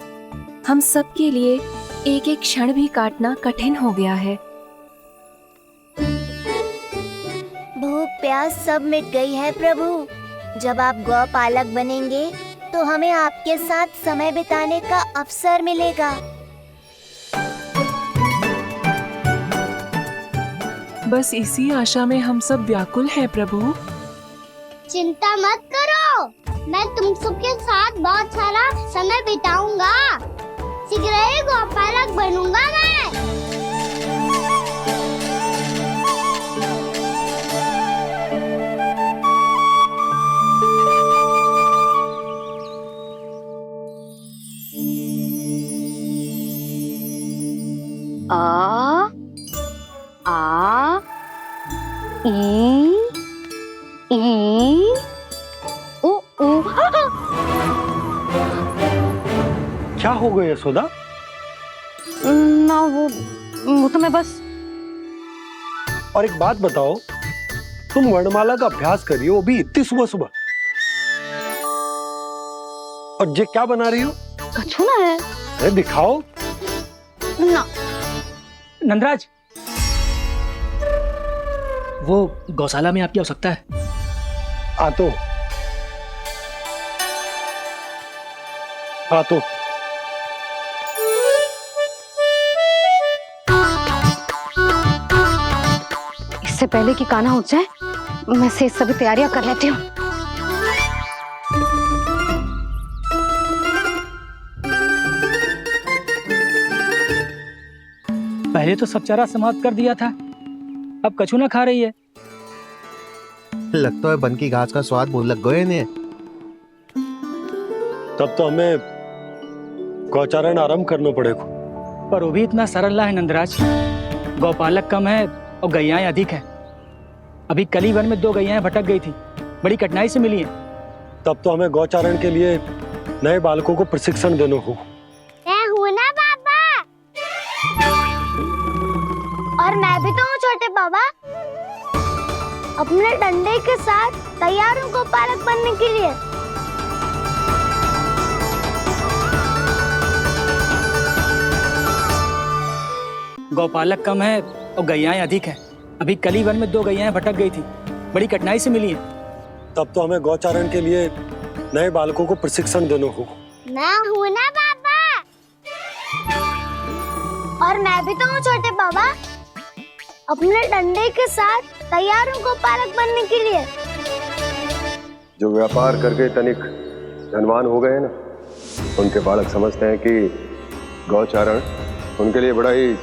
हम सब के लिए एक एक क्षण भी काटना कठिन हो गया है। भूख प्यास सब मिट गई है प्रभु। जब आप गौपालक बनेंगे तो हमें आपके साथ समय बिताने का अवसर मिलेगा। बस इसी आशा में हम सब व्याकुल हैं प्रभु। चिंता मत करो, मैं तुम सबके साथ बहुत सारा समय बिताऊंगा। शीघ्र ही गोपालक बनूंगा मैं। आ आ ई उ उ। क्या हो गया यशोदा? ना वो तो मैं बस। और एक बात बताओ, तुम वर्णमाला का अभ्यास कर रही हो, वो भी इतनी सुबह सुबह, और ये क्या बना रही हो? कछु ना है। अरे दिखाओ ना। नंदराज, वो गौशाला में आपकी आवश्यकता है। आ तो इससे पहले कि कान्हा उठ जाए, मैं से सभी तैयारियां कर लेती हूँ। पहले तो सब चारा समाप्त कर दिया था, अब कछु ना खा रही है। लगता है बन की घास का स्वाद भूल लग गए ने। तब तो हमें गौचारण आरंभ करना पड़ेगा। पर वो भी इतना सरल है नंदराज। गौपालक कम है और गैयाएं अधिक है। अभी कली वन में 2 गैयाएं भटक गई थी, बड़ी कठिनाई से मिली है। तब तो हमें गौचारण के लिए नए बालकों को प्रशिक्षण देना होगा। मैं हूँ ना बाबा, और मैं भी तो हूँ छोटे बाबा। अपने डंडे के साथ तैयार हूँ गोपालक बनने के लिए। गौपालक कम है और गैयाएं अधिक है। अभी कली वन में 2 गैयाएं भटक गई थी, बड़ी कठिनाई से मिली है। तब तो हमें गौचारण के लिए नए बालकों को प्रशिक्षण देना होगा। मैं हूँ ना बाबा, और मैं भी तो हूँ छोटे बाबा। अपने डंडे के साथ तैयार हूँ गोपालक बनने के लिए। जो व्यापार करके तनिक धनवान हो गए ना, उनके बालक समझते हैं कि गौचारण उनके लिए बड़ा ही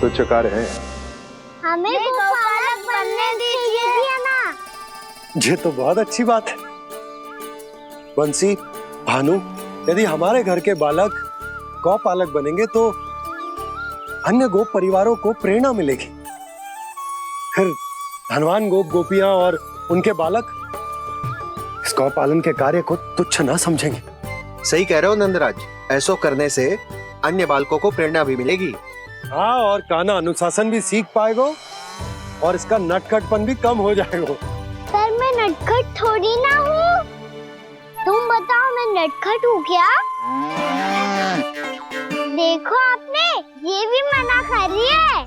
तुच्छ कार्य है। हमें गोपालक बनने दीजिए ना। ये तो बहुत अच्छी बात है। बंसी, भानु, यदि हमारे घर के बालक गौपालक बनेंगे तो अन्य गोप परिवारों को प्रेरणा मिलेगी। फिर धनवान गोप गोपियां और उनके बालक इस गौपालन के कार्य को तुच्छ ना समझेंगे। सही कह रहे हो नंदराज, ऐसा करने से अन्य बालकों को प्रेरणा भी मिलेगी। हाँ, और कान्हा अनुशासन भी सीख पाएगा और इसका नटखटपन भी कम हो जाएगा। पर मैं नटखट थोड़ी ना हूँ। तुम बताओ, मैं नटखट हूँ क्या? देखो आपने ये भी मना कर रही है।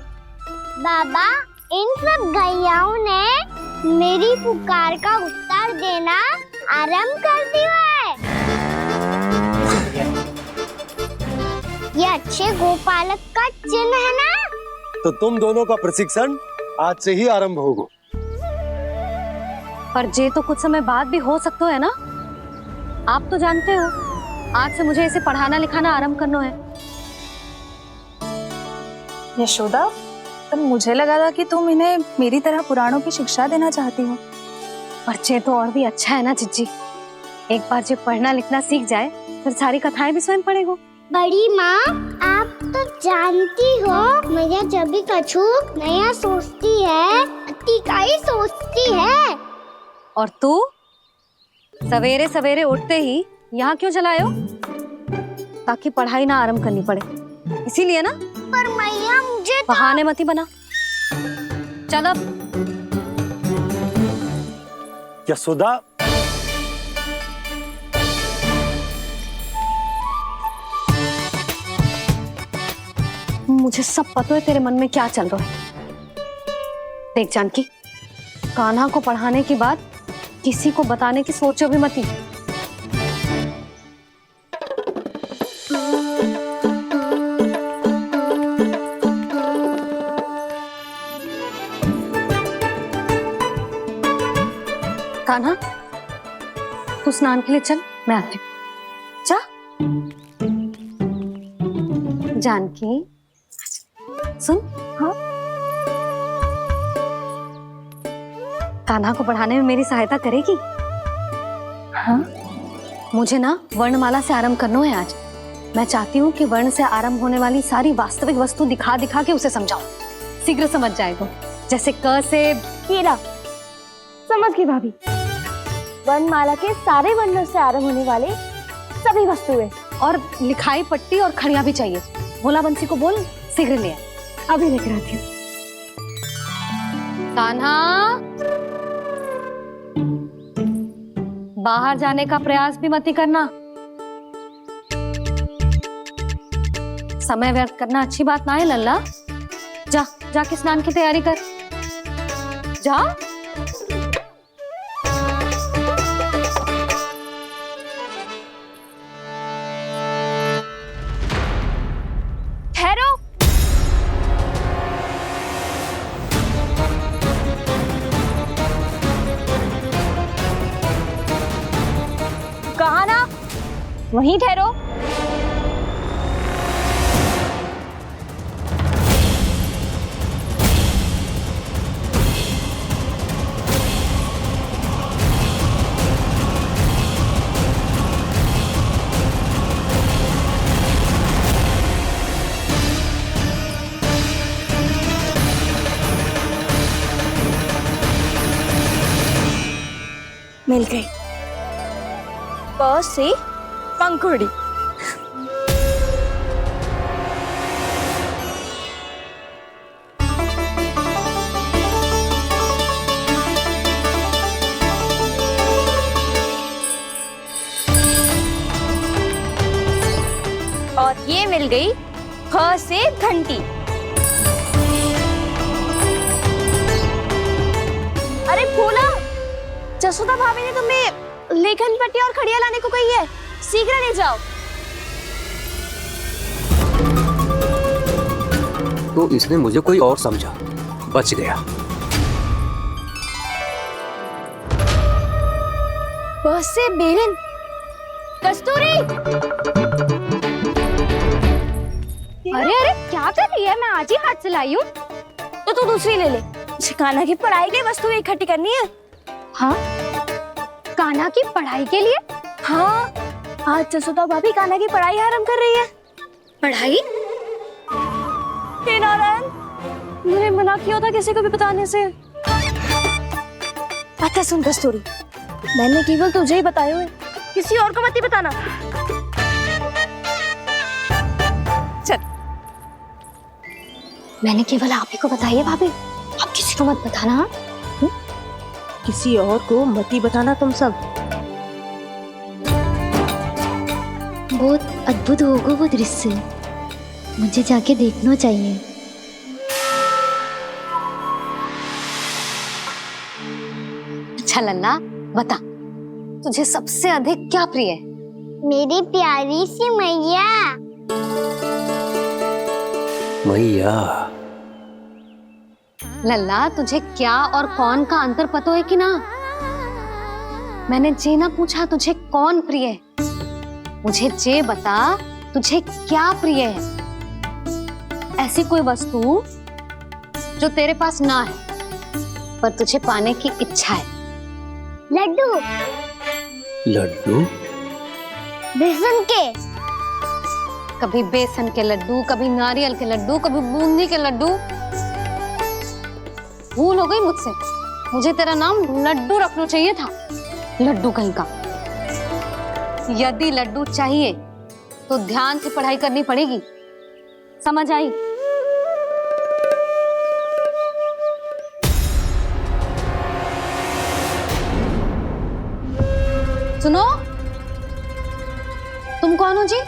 बाबा, इन सब गैयाओं ने मेरी पुकार का उत्तर देना आरंभ कर दिया है। ये अच्छे गोपालक का चिन्ह है ना? तो तुम दोनों का प्रशिक्षण आज से ही आरंभ होगा। पर जे तो कुछ समय बाद भी हो सकता है ना। आप तो जानते हो, आज से मुझे इसे पढ़ाना लिखाना आरंभ करना है। यशोदा, पर मुझे लगा था कि तुम इन्हें मेरी तरह पुराणों की शिक्षा देना चाहती हो। पर जे तो और भी अच्छा है ना जिज्जी। एक बार जो पढ़ना लिखना सीख जाए, फिर सारी कथाएं भी स्वयं पढ़ेगा। बड़ी माँ, आप तो जानती हो मैया जब भी कछु नया सोचती है, अतिका ही सोचती है। और तू सवेरे सवेरे उठते ही यहाँ क्यों चलाए हो? ताकि पढ़ाई ना आरंभ करनी पड़े, इसीलिए ना। पर मैया मुझे बहाने मत ही बना। चल अब। यशोदा, मुझे सब पता है तेरे मन में क्या चल रहा है। देख जानकी, कान्हा को पढ़ाने की बात किसी को बताने की सोचो भी मत ही। कान्हा, तू स्नान के लिए चल, मैं आती हूँ। जा जानकी, सुन। हाँ, कान्हा को पढ़ाने में मेरी सहायता करेगी? हाँ, मुझे ना वर्णमाला से आरंभ करना है आज। मैं चाहती हूँ कि वर्ण से आरंभ होने वाली सारी वास्तविक वस्तु दिखा दिखा के उसे समझाऊं, शीघ्र समझ जाएगा। जैसे क से कीड़ा। समझ गई भाभी। वर्णमाला के सारे वर्णों से आरंभ होने वाले सभी वस्तुएं, और लिखाई पट्टी और खड़िया भी चाहिए। भोला बंसी को बोल शीघ्र ले आए। अभी लेकर आती हूँ। कान्हा, बाहर जाने का प्रयास भी मत ही करना। समय व्यर्थ करना अच्छी बात ना है लल्ला। जा, जाके स्नान की तैयारी कर। जा। ठहरो। कहा ना, वहीं ठहरो। मिल गई। प से पंखुड़ी। और ये मिल गई ख से घंटी। अरे भोला, जसोदा भाभी ने तुम्हें लेखन पट्टी और खड़िया लाने को कही है, शीघ्र ले जाओ। तो इसने मुझे कोई और समझा, बच गया। बस से बेलन। कस्तूरी। अरे अरे क्या कर रही है? मैं आज ही हाथ से लाई हूँ। तो तू दूसरी ले ले। कान्हा की पढ़ाई की वस्तुएं इकट्ठी करनी है। हाँ, कान्हा की पढ़ाई के लिए? हाँ, आज जसोदा भाभी कान्हा की पढ़ाई आरंभ कर रही है। पढ़ाई? हे नारायण, मैंने मना किया था किसी को भी बताने से। अच्छा सुन कस्तूरी, मैंने केवल तुझे ही बताए हुए, किसी और को मत ही बताना। चल। मैंने केवल आप ही को बताई है भाभी, आप किसी को मत बताना। किसी और को मत ही बताना तुम सब। बहुत अद्भुत होगा वो दृश्य, मुझे जाके देखना चाहिए। अच्छा लल्ला, बता तुझे सबसे अधिक क्या प्रिय है? मेरी प्यारी सी मैया। मैया। लल्ला, तुझे क्या और कौन का अंतर पता है कि ना? मैंने जे ना पूछा तुझे कौन प्रिय है, मुझे जे बता तुझे क्या प्रिय है। ऐसी कोई वस्तु जो तेरे पास ना है पर तुझे पाने की इच्छा है। लड्डू। लड्डू? बेसन के। कभी बेसन के लड्डू, कभी नारियल के लड्डू, कभी बूंदी के लड्डू। भूल हो गई मुझसे, मुझे तेरा नाम लड्डू रखना चाहिए था। लड्डू कहीं का। यदि लड्डू चाहिए तो ध्यान से पढ़ाई करनी पड़ेगी, समझ आई? सुनो, तुम कौन हो जी?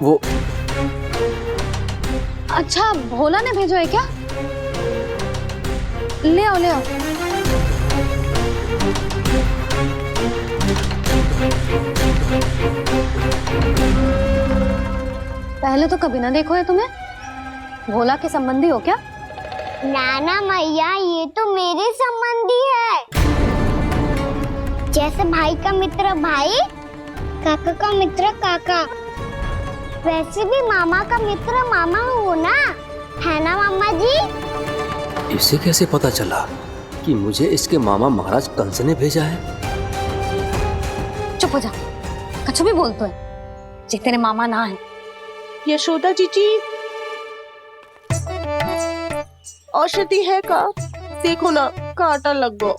वो अच्छा, भोला ने भेजो है क्या? ले आओ ले आओ। पहले तो कभी ना देखो है तुम्हें। भोला के संबंधी हो क्या? नाना मैया, ये तो मेरे संबंधी है। जैसे भाई का मित्र भाई, काका का मित्र काका, वैसे भी मामा का मित्र मामा हो ना, है ना मामा जी? इसे कैसे पता चला कि मुझे इसके मामा महाराज कंस ने भेजा है? चुप हो जा, कछु भी बोलते है जे तेरे मामा ना है। यशोदा जीजी, औषधि है का? देखो ना, कांटा लग गो।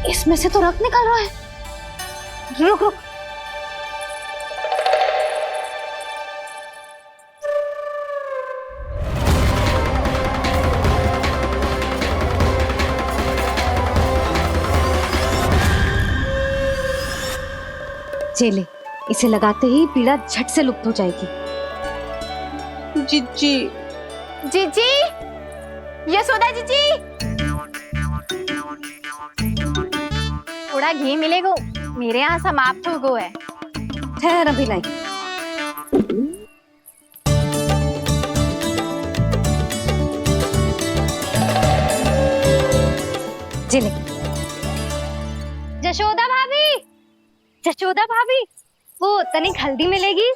इसमें से तो रक्त निकल रहा है। रुक रुक, चेले, इसे लगाते ही पीड़ा झट से लुप्त हो जाएगी। जीजी, जीजी, यशोदा जीजी, थोड़ा घी मिलेगा? मेरे यहाँ समाप्त हो गो है। ठहर अभी लाई। चले। जशोदा भाभी, जशोदा भाभी, वो तनिक हल्दी मिलेगी?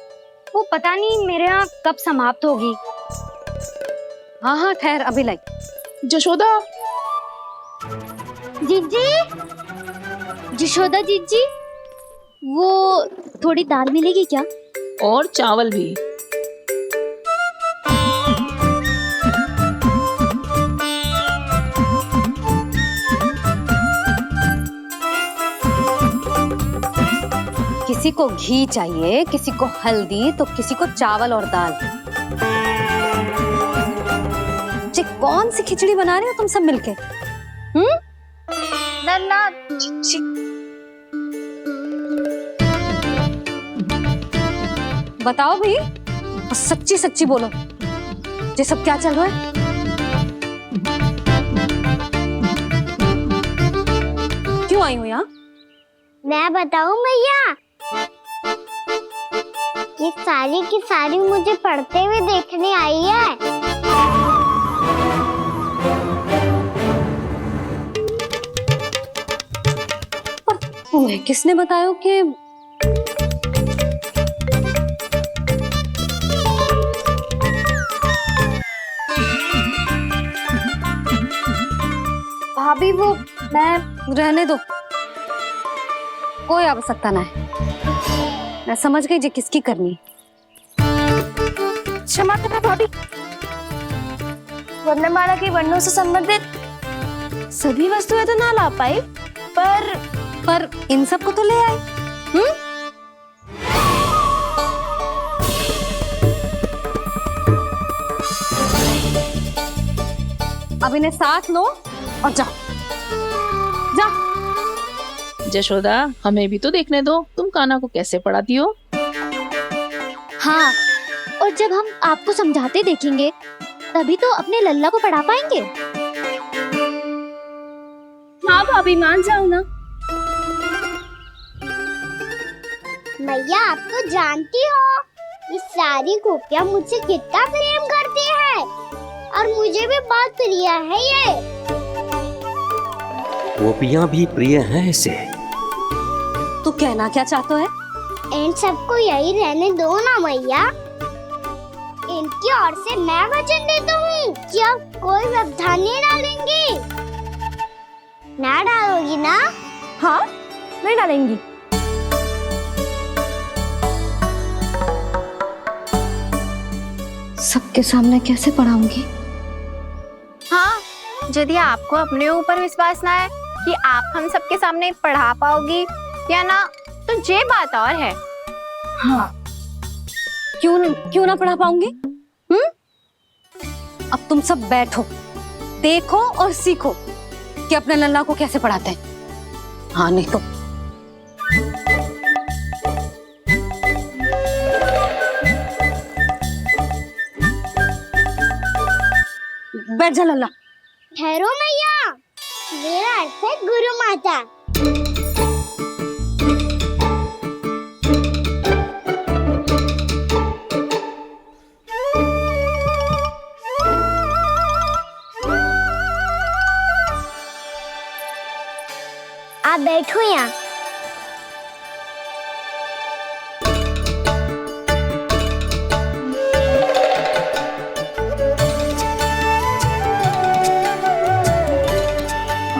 वो पता नहीं मेरे यहाँ कब समाप्त होगी। हाँ हाँ ठहर अभी लाई। जशोदा, जीजी, जशोदा जीजी, वो थोड़ी दाल मिलेगी क्या? और चावल भी। किसी को घी चाहिए, किसी को हल्दी, तो किसी को चावल और दाल। जे कौन सी खिचड़ी बना रहे हो तुम सब मिलके? नन्ना, बताओ भाई, और सच्ची सच्ची बोलो, ये सब क्या चल रहा है? क्यों आई हो यहाँ? मैं बताऊं भैया, ये सारी की सारी मुझे पढ़ते हुए देखने आई है। पर तुम्हें किसने बताया कि भाभी वो मैं रहने दो, कोई आवश्यकता ना है। मैं समझ गई जे किसकी करनी। क्षमा करना भाभी, वर्णमाला के वर्णों से संबंधित सभी वस्तुएं तो ना ला पाई, पर इन सब को तो ले आए। अब इन्हें साथ लो और जाओ। जा। जशोदा, हमें भी तो देखने दो, तुम कान्हा को कैसे पढ़ाती हो। हाँ, और जब हम आपको समझाते देखेंगे तभी तो अपने लल्ला को पढ़ा पाएंगे। हाँ भाभी, मान जाओ ना। मैया, आप तो जानती हो ये सारी गोपियां मुझसे कितना प्रेम करती है, और मुझे भी बहुत प्रिय है ये। गोपियां भी प्रिय हैं इसे। तू कहना क्या चाहता है? इन सबको यही रहने दो ना मैया। इनकी ओर से मैं वचन देता हूँ कि अब कोई व्यवधान नहीं डालेंगी। ना डालोगी ना? हाँ, नहीं डालेंगी। सबके सामने कैसे पढ़ाऊंगी? हाँ, यदि आपको अपने ऊपर विश्वास ना है कि आप हम सबके सामने पढ़ा पाओगी या ना, तो ये बात और है। हाँ, क्यों ना पढ़ा पाऊंगी? अब तुम सब बैठो, देखो और सीखो कि अपने लल्ला को कैसे पढ़ाते हैं। हाँ, नहीं तो बैठ जा लल्ला। ठहरो मैया, मेरा अर्थ है गुरु माता। आप बैठो यहाँ।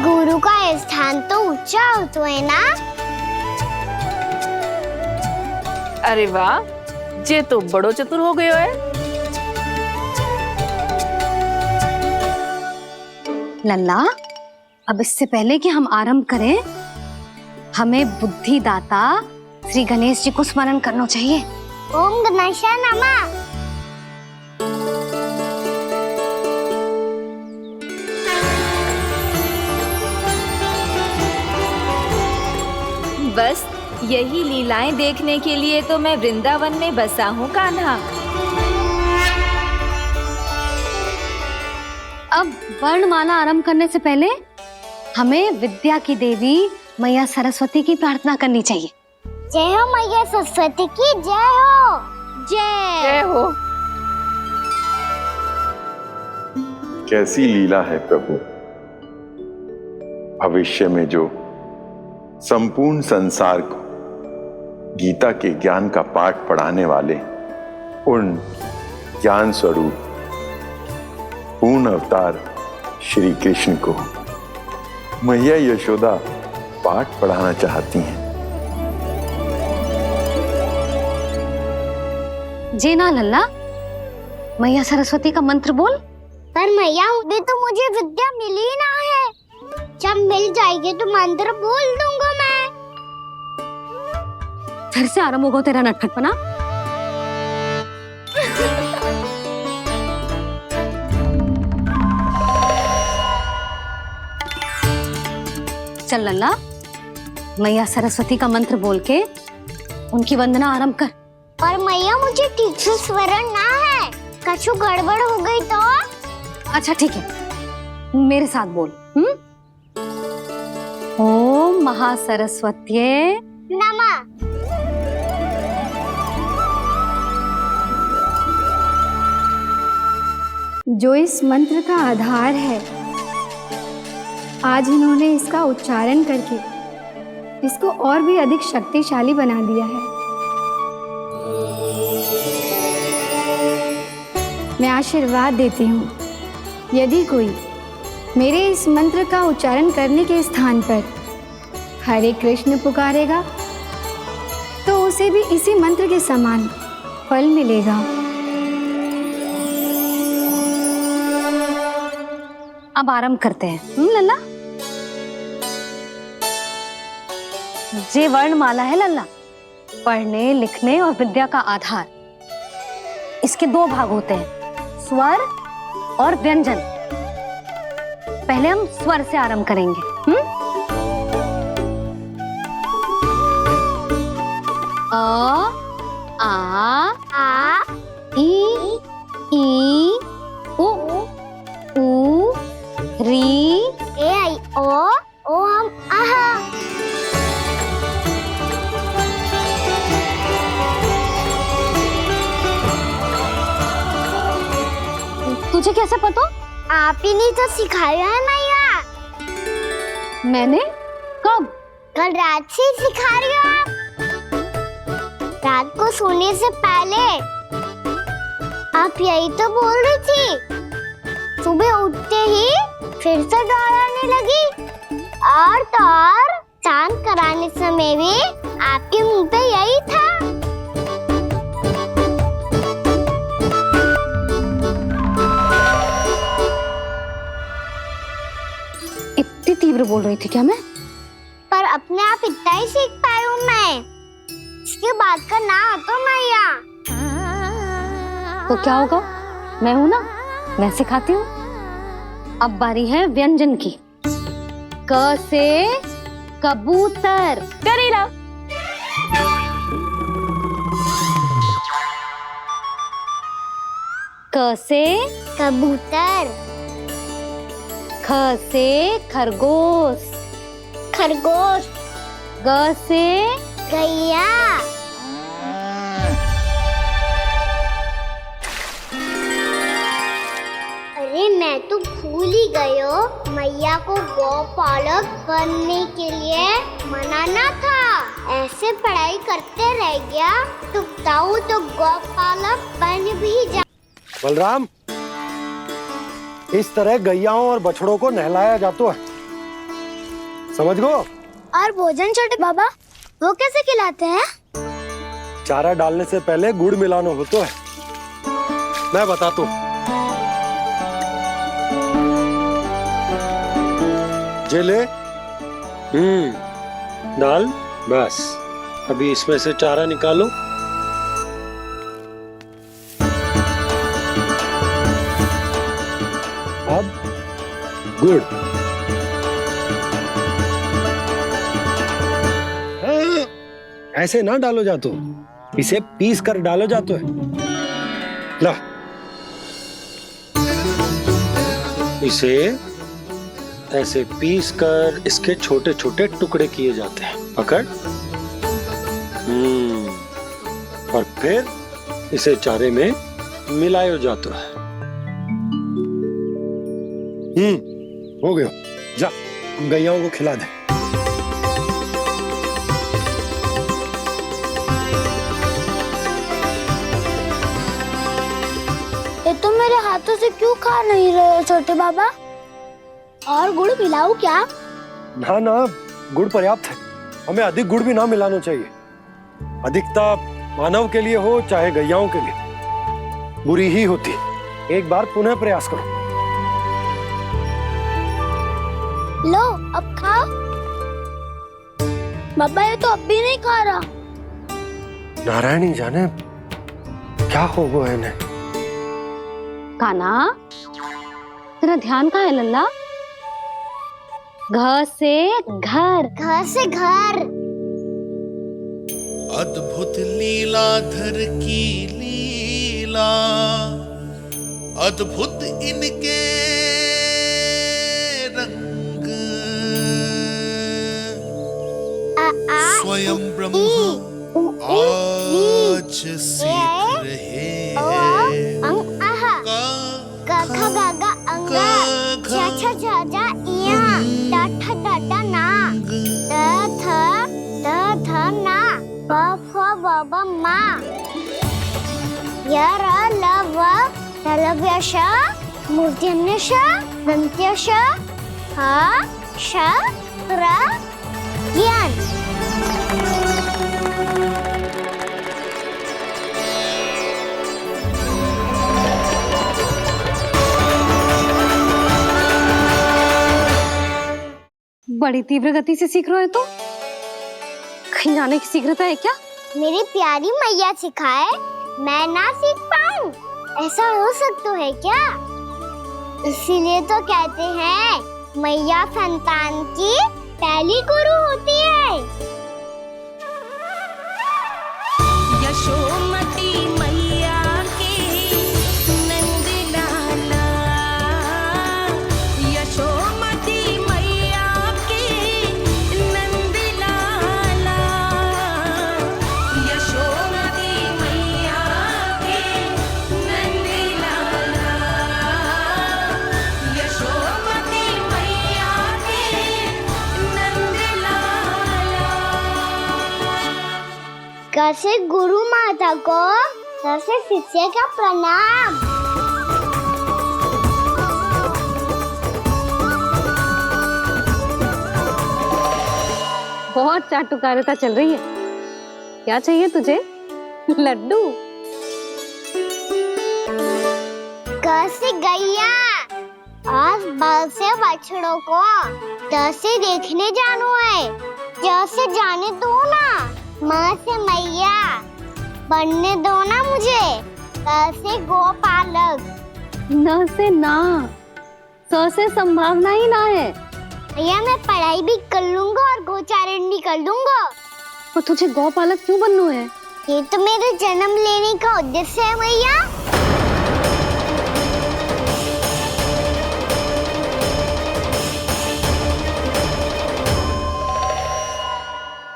गुरु का स्थान तो ऊंचा होता है ना। अरे वाह, जे तो बड़ो चतुर हो गयो है। लल्ला, अब इससे पहले कि हम आरंभ करें, हमें बुद्धिदाता श्री गणेश जी को स्मरण करना चाहिए। ओम गणेशाय नमः। बस यही लीलाएं देखने के लिए तो मैं वृंदावन में बसा हूँ कान्हा। अब वर्णमाला आरंभ करने से पहले हमें विद्या की देवी मैया सरस्वती की प्रार्थना करनी चाहिए। जय हो मैया सरस्वती की जय हो। जय हो। कैसी लीला है प्रभु। भविष्य में जो संपूर्ण संसार को गीता के ज्ञान का पाठ पढ़ाने वाले उन ज्ञान स्वरूप पूर्ण अवतार श्री कृष्ण को मैया यशोदा पाठ पढ़ाना चाहती हैं। जी ना लल्ला, मैया सरस्वती का मंत्र बोल। पर मैया अभी तो मुझे विद्या मिली ना है। जब मिल जाएगी तो मंत्र बोल दूंगा मैं। फिर से आरंभ होगा तेरा नटखटपना। चल लल्ला, मैया सरस्वती का मंत्र बोल के उनकी वंदना आरंभ कर। पर मैया मुझे ठीक से स्मरण ना है, कछु गड़बड़ हो गई तो? अच्छा ठीक है, मेरे साथ बोल। ओम महासरस्वत्यै नमः। जो इस मंत्र का आधार है, आज इन्होंने इसका उच्चारण करके इसको और भी अधिक शक्तिशाली बना दिया है। मैं आशीर्वाद देती हूँ, यदि कोई मेरे इस मंत्र का उच्चारण करने के स्थान पर हरे कृष्ण पुकारेगा तो उसे भी इसी मंत्र के समान फल मिलेगा। अब आरंभ करते हैं। लल्ला, जे वर्णमाला है लल्ला, पढ़ने लिखने और विद्या का आधार। इसके दो भाग होते हैं, स्वर और व्यंजन। पहले हम स्वर से आरंभ करेंगे। अ, आ, ई, उ, री, ए, आई, ओ हम आहा। तुझे कैसे पता? आप ही नहीं तो सिखाया है मैया। मैंने? कब? कल रात से सिखा रही हो आप। रात को सोने से पहले आप यही तो बोल रही थी। सुबह उठते ही फिर से दोहराने लगी, और तो और स्नान कराने समय भी आपके मुंह पे यही था। इतनी तीव्र बोल रही थी क्या मैं? पर अपने आप इतना ही सीख पाई हूँ मैं। इसके बाद का ना तो मैया। तो क्या होगा? मैं हूं ना, मैं सिखाती हूँ। अब बारी है व्यंजन की। क से कबूतर। करेला। क से कबूतर। ख से खरगोश। खरगोश। ग से गैया। अरे है, तुम भूल ही गए हो मैया को गौपालक बनने के लिए मनाना था। ऐसे पढ़ाई करते रह गया तो ताऊ तो गौपालक बन भी जा। बलराम, इस तरह गैयाओं और बछड़ों को नहलाया जाता है, समझ गो। और भोजन छोटे बाबा वो कैसे खिलाते हैं? चारा डालने से पहले गुड़ मिलाना होता है, मैं बताता हूँ। जे ले, डाल, बस। अभी इसमें से चारा निकालो। अब गुड़, ऐसे ना डालो जातो, इसे पीस कर डालो जातो है। ला, इसे ऐसे पीस कर इसके छोटे छोटे टुकड़े किए जाते हैं। पकड़। और फिर इसे चारे में मिलाया जाता है। हो गया, जा गैयाओं को खिला दे। ये तो मेरे हाथों से क्यों खा नहीं रहे हो छोटे बाबा? और गुड़ मिलाऊं क्या? ना ना, गुड़ पर्याप्त है, हमें अधिक गुड़ भी ना मिलाना चाहिए। अधिकता मानव के लिए हो चाहे गैयाओं के लिए बुरी ही होती। एक बार पुनः प्रयास करो। लो अब खाओ। बाबा ये तो अब भी नहीं खा रहा। नारायणी जाने क्या हो गया इन्हें। कान्हा, तेरा ध्यान कहाँ है लल्ला? घर से घर, घर से घर। अद्भुत लीलाधर की लीला, अद्भुत इनके रंग, स्वयं ब्रह्म आज सीख रहे हैं। गा गा गा अंगा, छा छा छा जा इया, टा ठा टा टा ना, दा ना, बा फा बा बा मा, या रा ला वा, तलव्यश, मूर्धन्यश, दन्त्यश, हा श रा ज्ञान। बड़ी तीव्र गति से सीख रहे हो तो कहीं जाने की शीघ्रता है क्या? मेरी प्यारी मैया सिखाए, मैं ना सीख पाऊं, ऐसा हो सकता है क्या? इसीलिए तो कहते हैं मैया संतान की पहली गुरु होती है। यशोमती मैया की नंद लाला, यशोमती मैया की नंद लाला, यशोमती मैया की नंद लाला, यशोमती मैया की नंद लाला। कैसे गुरु माता को, कैसे शिष्य का प्रणाम। बहुत चाटुकारिता चल रही है। क्या चाहिए तुझे? लड्डू? कैसे गैया आज बल से बछड़ों को कैसे देखने जानो है, कैसे जाने दो ना, माँ से मैया बनने दो ना मुझे, कैसे गोपालक। न से ना, स से संभावना ही ना है। भैया मैं पढ़ाई भी कर लूंगा और गोचारण भी कर दूंगा। और तुझे गौपालक क्यों बनना है? ये तो मेरे जन्म लेने का उद्देश्य है मैया।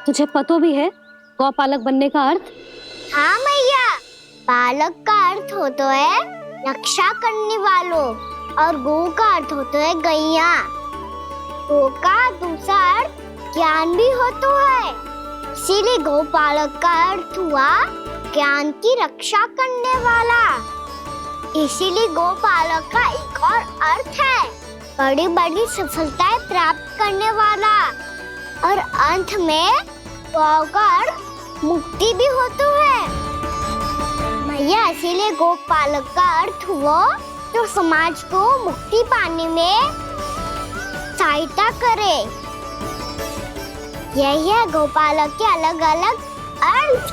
तुझे पता भी है गौपालक बनने का अर्थ? हाँ मैया, पालक का अर्थ होता है रक्षा करने वालों, और गो का अर्थ होता है गैया। गो का दूसरा अर्थ ज्ञान भी होता है, इसीलिए गोपालक का अर्थ हुआ ज्ञान की रक्षा करने वाला। इसीलिए गोपालक का एक और अर्थ है बड़ी बड़ी सफलताएं प्राप्त करने वाला, और अंत में गौ का अर्थ मुक्ति भी होता है। मैया इसीलिए गोपालक का अर्थ हुआ जो समाज को मुक्ति पाने में सहायता करे। यही है गोपालक के अलग अलग अर्थ।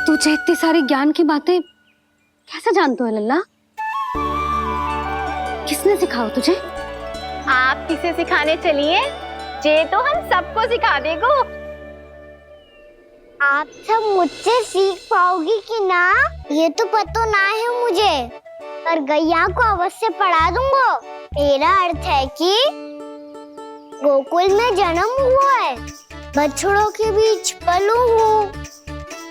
तुझे इतनी सारी ज्ञान की बातें कैसे जानते हो लल्ला? किसने सिखाओ तुझे? आप किसे सिखाने चलिए, जे तो हम सबको सिखा देगो। आप सब मुझसे सीख पाओगी कि ना ये तो पता ना है मुझे, पर गैया को अवश्य पढ़ा दूंगा। मेरा अर्थ है कि गोकुल में जन्म हुआ है, बछड़ों के बीच पलू हूँ,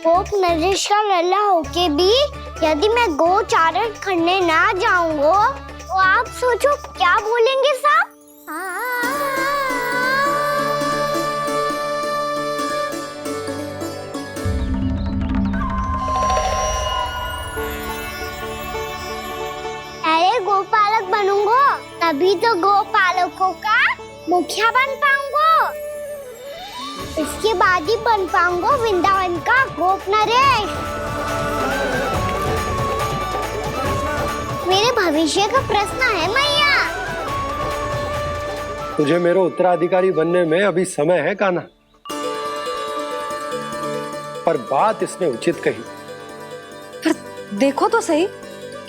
गोप नरेश का लल्ला होके भी यदि मैं गोचारण करने ना जाऊंगा तो आप सोचो क्या बोलेंगे साहब? अरे गोपालक बनूंगा तभी तो गोपालकों का मुखिया बन पाऊंगा, इसके बाद ही बन पाऊंगा वृंदावन का गोप नरेश। मेरे भविष्य का प्रश्न है मैया। तुझे मेरा उत्तराधिकारी बनने में अभी समय है कान्हा, पर बात इसने उचित कही। पर देखो तो सही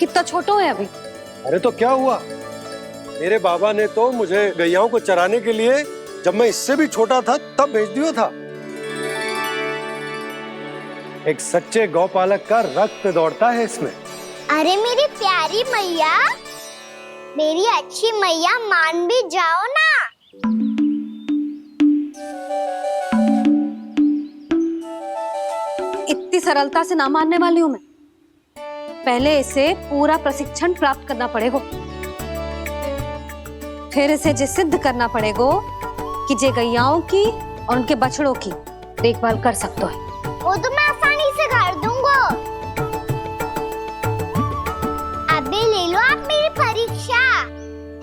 कितना छोटो है अभी। अरे तो क्या हुआ, मेरे बाबा ने तो मुझे गैयाओं को चराने के लिए जब मैं इससे भी छोटा था तब भेज दिया था। एक सच्चे गौपालक का रक्त दौड़ता है इसमें। अरे मेरी प्यारी मैया, मेरी अच्छी मैया, मान भी जाओ ना। इतनी सरलता से ना मानने वाली हूं मैं। पहले इसे पूरा प्रशिक्षण प्राप्त करना पड़ेगा, फिर इसे जे सिद्ध करना पड़ेगा कि जे गैयाओं की और उनके बछड़ों की देखभाल कर सकते है। वो तो मैं आसानी से कर दूंगा। अबे ले लो आप मेरी परीक्षा।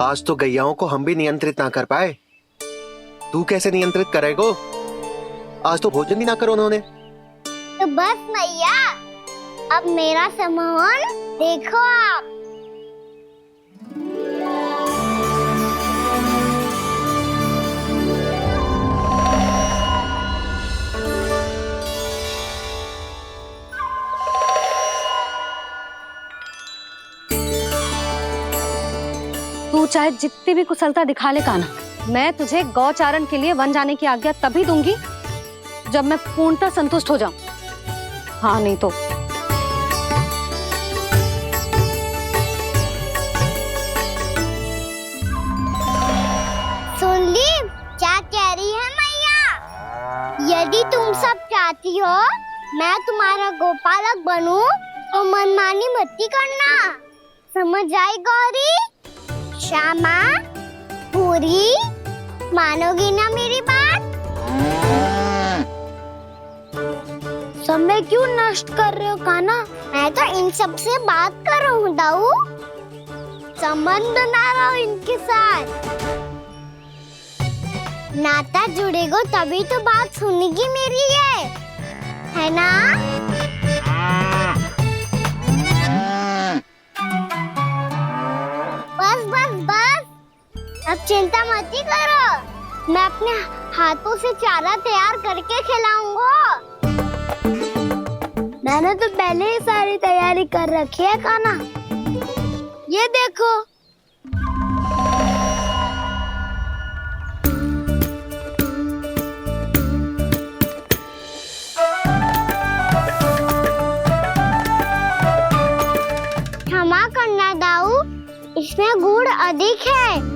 आज तो गैयाओं को हम भी नियंत्रित ना कर पाए, तू कैसे नियंत्रित करेगो? आज तो भोजन ही ना करो उन्होंने। तो बस मैया, अब मेरा सम्मान देखो आप। तू चाहे जितनी भी कुशलता दिखा ले कान्हा, मैं तुझे गौचारण के लिए वन जाने की आज्ञा तभी दूंगी जब मैं पूर्णतः संतुष्ट हो जाऊं। हाँ नहीं तो सुन ली क्या कह रही है मैया? यदि तुम सब चाहती हो मैं तुम्हारा गोपालक बनूं तो मनमानी मत करना, समझ आई गौरी? श्यामा, पूरी, मानोगी ना मेरी बात? समय क्यों नष्ट कर रहे हो कान्हा? मैं तो इन सब से बात कर रहा हूँ दाऊ, संबंध बना रहा हूँ इनके साथ। नाता जुड़ेगा तभी तो बात सुनेगी मेरी है ना? बस बस बस, अब चिंता मत ही करो, मैं अपने हाथों से चारा तैयार करके खिलाऊंगा। मैंने तो पहले ही सारी तैयारी कर रखी है कान्हा, ये देखो। क्षमा करना दाऊ, इसमें गुड़ अधिक है।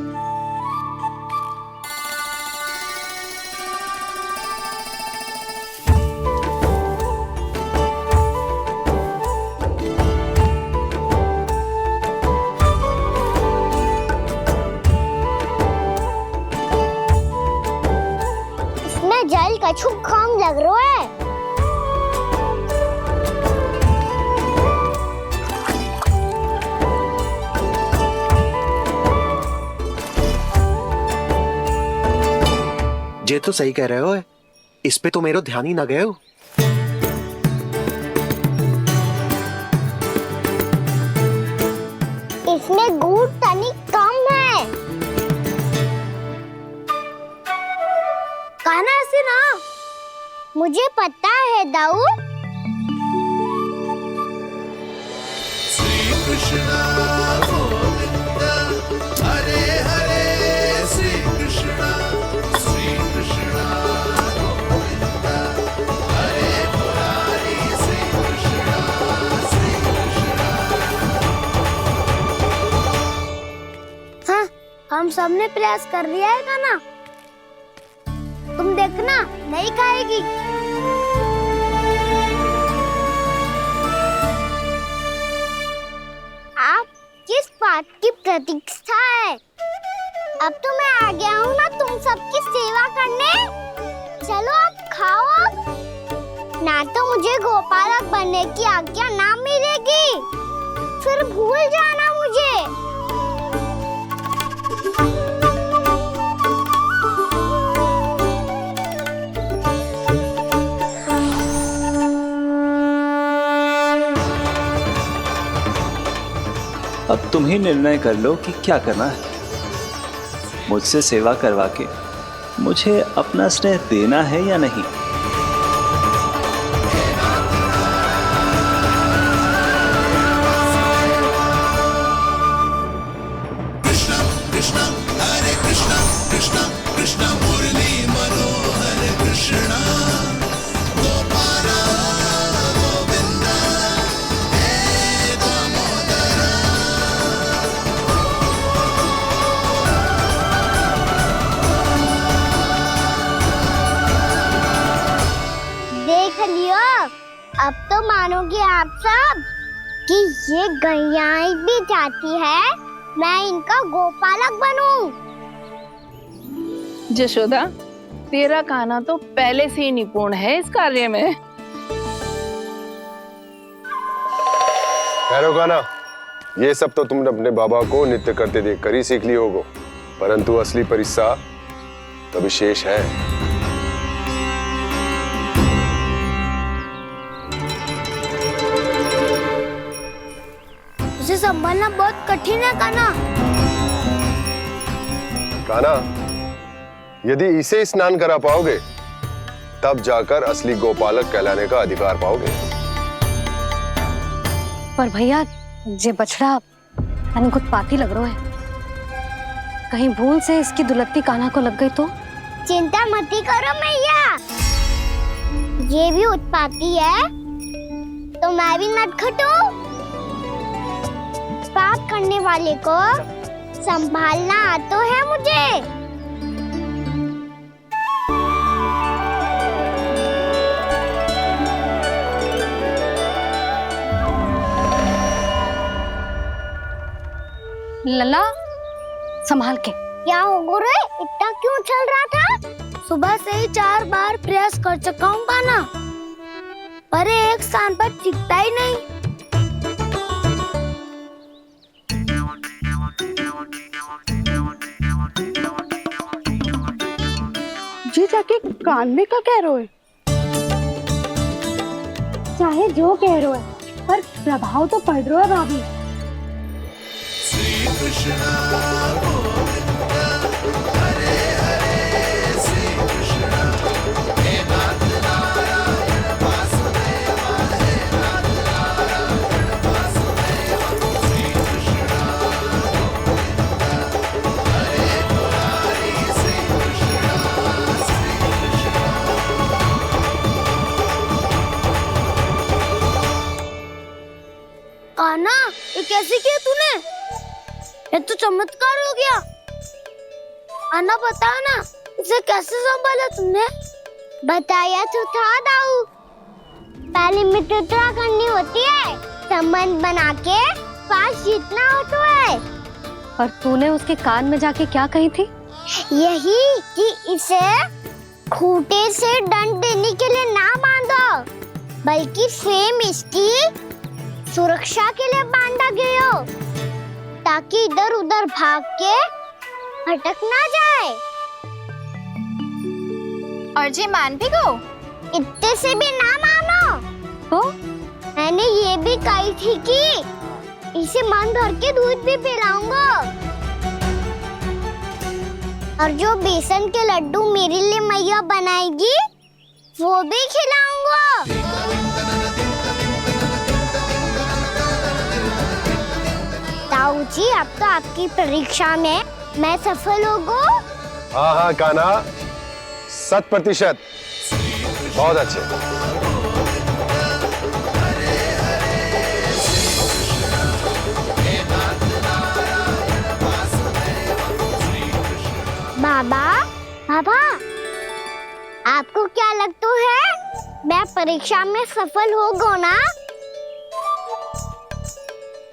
जुकाम लग रहा है। ये तो सही कह रहे हो, इस पे तो मेरो ध्यान ही ना गए हो। इसमें गुड़ तनिक कम है। कान्हा ऐसे ना। मुझे पता है दाऊ। श्री कृष्ण गोविंद हरे हरे श्री कृष्ण गोविंद हरे मुरारी श्री कृष्ण हाँ, हम सबने प्रयास कर लिया है कान्हा। तुम देखना नहीं खाएगी। आप किस बात की प्रतीक्षा है? अब तो मैं आ गया हूँ ना तुम सबकी सेवा करने। चलो आप खाओ अब। ना तो मुझे गोपालक बनने की आज्ञा ना मिलेगी, फिर भूल जाना मुझे। अब तुम ही निर्णय कर लो कि क्या करना है। मुझसे सेवा करवा के मुझे अपना स्नेह देना है या नहीं। कृष्ण कृष्ण हरे कृष्ण कृष्ण कृष्ण मुरली मनोहर कृष्ण गोपाल गोविंद हे दामोदर। देख लियो, अब तो मानोगे आप सब कि ये गैयाएं भी चाहती है मैं इनका गोपालक बनूं। जशोदा, तेरा कान्हा तो पहले से ही निपुण है इस कार्य में। खैर गाना, ये सब तो तुमने अपने बाबा को नृत्य करते देख कर ही सीख ली होगो, परंतु असली परिस्सा तो विशेष है। उसे संभालना बहुत कठिन है कान्हा। कान्हा, यदि इसे स्नान करा पाओगे तब जाकर असली गोपालक कहलाने का अधिकार पाओगे। पर भैया, ये बछड़ा यानी उत्पाती लग रहा है। कहीं भूल से इसकी दुलत्ती कान्हा को लग गई तो? चिंता मत करो मैया, ये भी उत्पाती है तो मैं भी नटखट हूँ। पाप करने वाले को संभालना आता है मुझे। लला, संभाल के। क्या हो गुरु, इतना क्यों चल रहा था? सुबह से ही 4 बार प्रयास कर चुका हूँ कान्हा, पर एक स्थान पर टिकता ही नहीं। जी जाके कान में का कह रहे हो? चाहे जो कह रहे हो, पर प्रभाव तो पड़ रहा है भाभी। श्री कृष्ण गोविंद हरे हरे श्री कृष्ण हे नाथ नारायण वासुदेव हे नाथ नारायण वासुदेव श्री कृष्ण गोविंद हरे मुरारी श्री कृष्ण कान्हा, ये कैसे किया तूने? ये तो चमत्कार हो गया। अन्ना बताओ ना, इसे कैसे संभाला तुमने? बताया तो था दाऊ, पहले मित्रता करनी होती है, संबंध बना के पास जीतना होता है। पर तूने उसके कान में जाके क्या कही थी? यही कि इसे खूंटे से दंड देने के लिए ना बांधो, बल्कि स्वयं इसकी सुरक्षा के लिए बांधा गया हो, ताकि इधर उधर भाग के भटक ना जाए। और जी मान भी गो? इतने से भी ना मानो। तो मैंने ये भी कही थी कि इसे मन भर के दूध भी पिलाऊंगा, और जो बेसन के लड्डू मेरे लिए मैया बनाएगी वो भी खिलाऊंगा। ताऊ जी, अब तो आपकी परीक्षा में मैं सफल होगा। हाँ हाँ कान्हा, 100%। बहुत अच्छे। बाबा, बाबा, आपको क्या लगता है मैं परीक्षा में सफल होगा ना?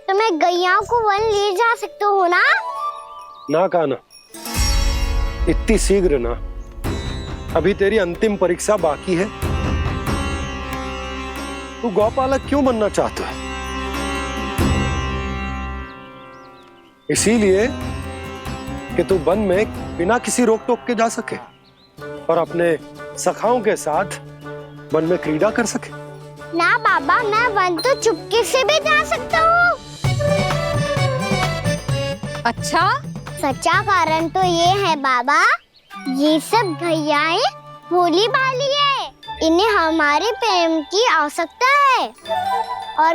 तो मैं गैया को वन ले जा सकता हूँ ना? ना कान्हा, इतनी शीघ्र ना। अभी तेरी अंतिम परीक्षा बाकी है। तू गौपालक क्यों बनना चाहता है? इसीलिए कि तू वन में बिना किसी रोक टोक के जा सके और अपने सखाओं के साथ वन में क्रीड़ा कर सके। ना बाबा, मैं वन तो चुपके से भी जा सकता हूँ। अच्छा? सच्चा कारण तो ये है बाबा, ये सब भैयाएं भोली भाली है, इन्हें हमारे प्रेम की आवश्यकता है। और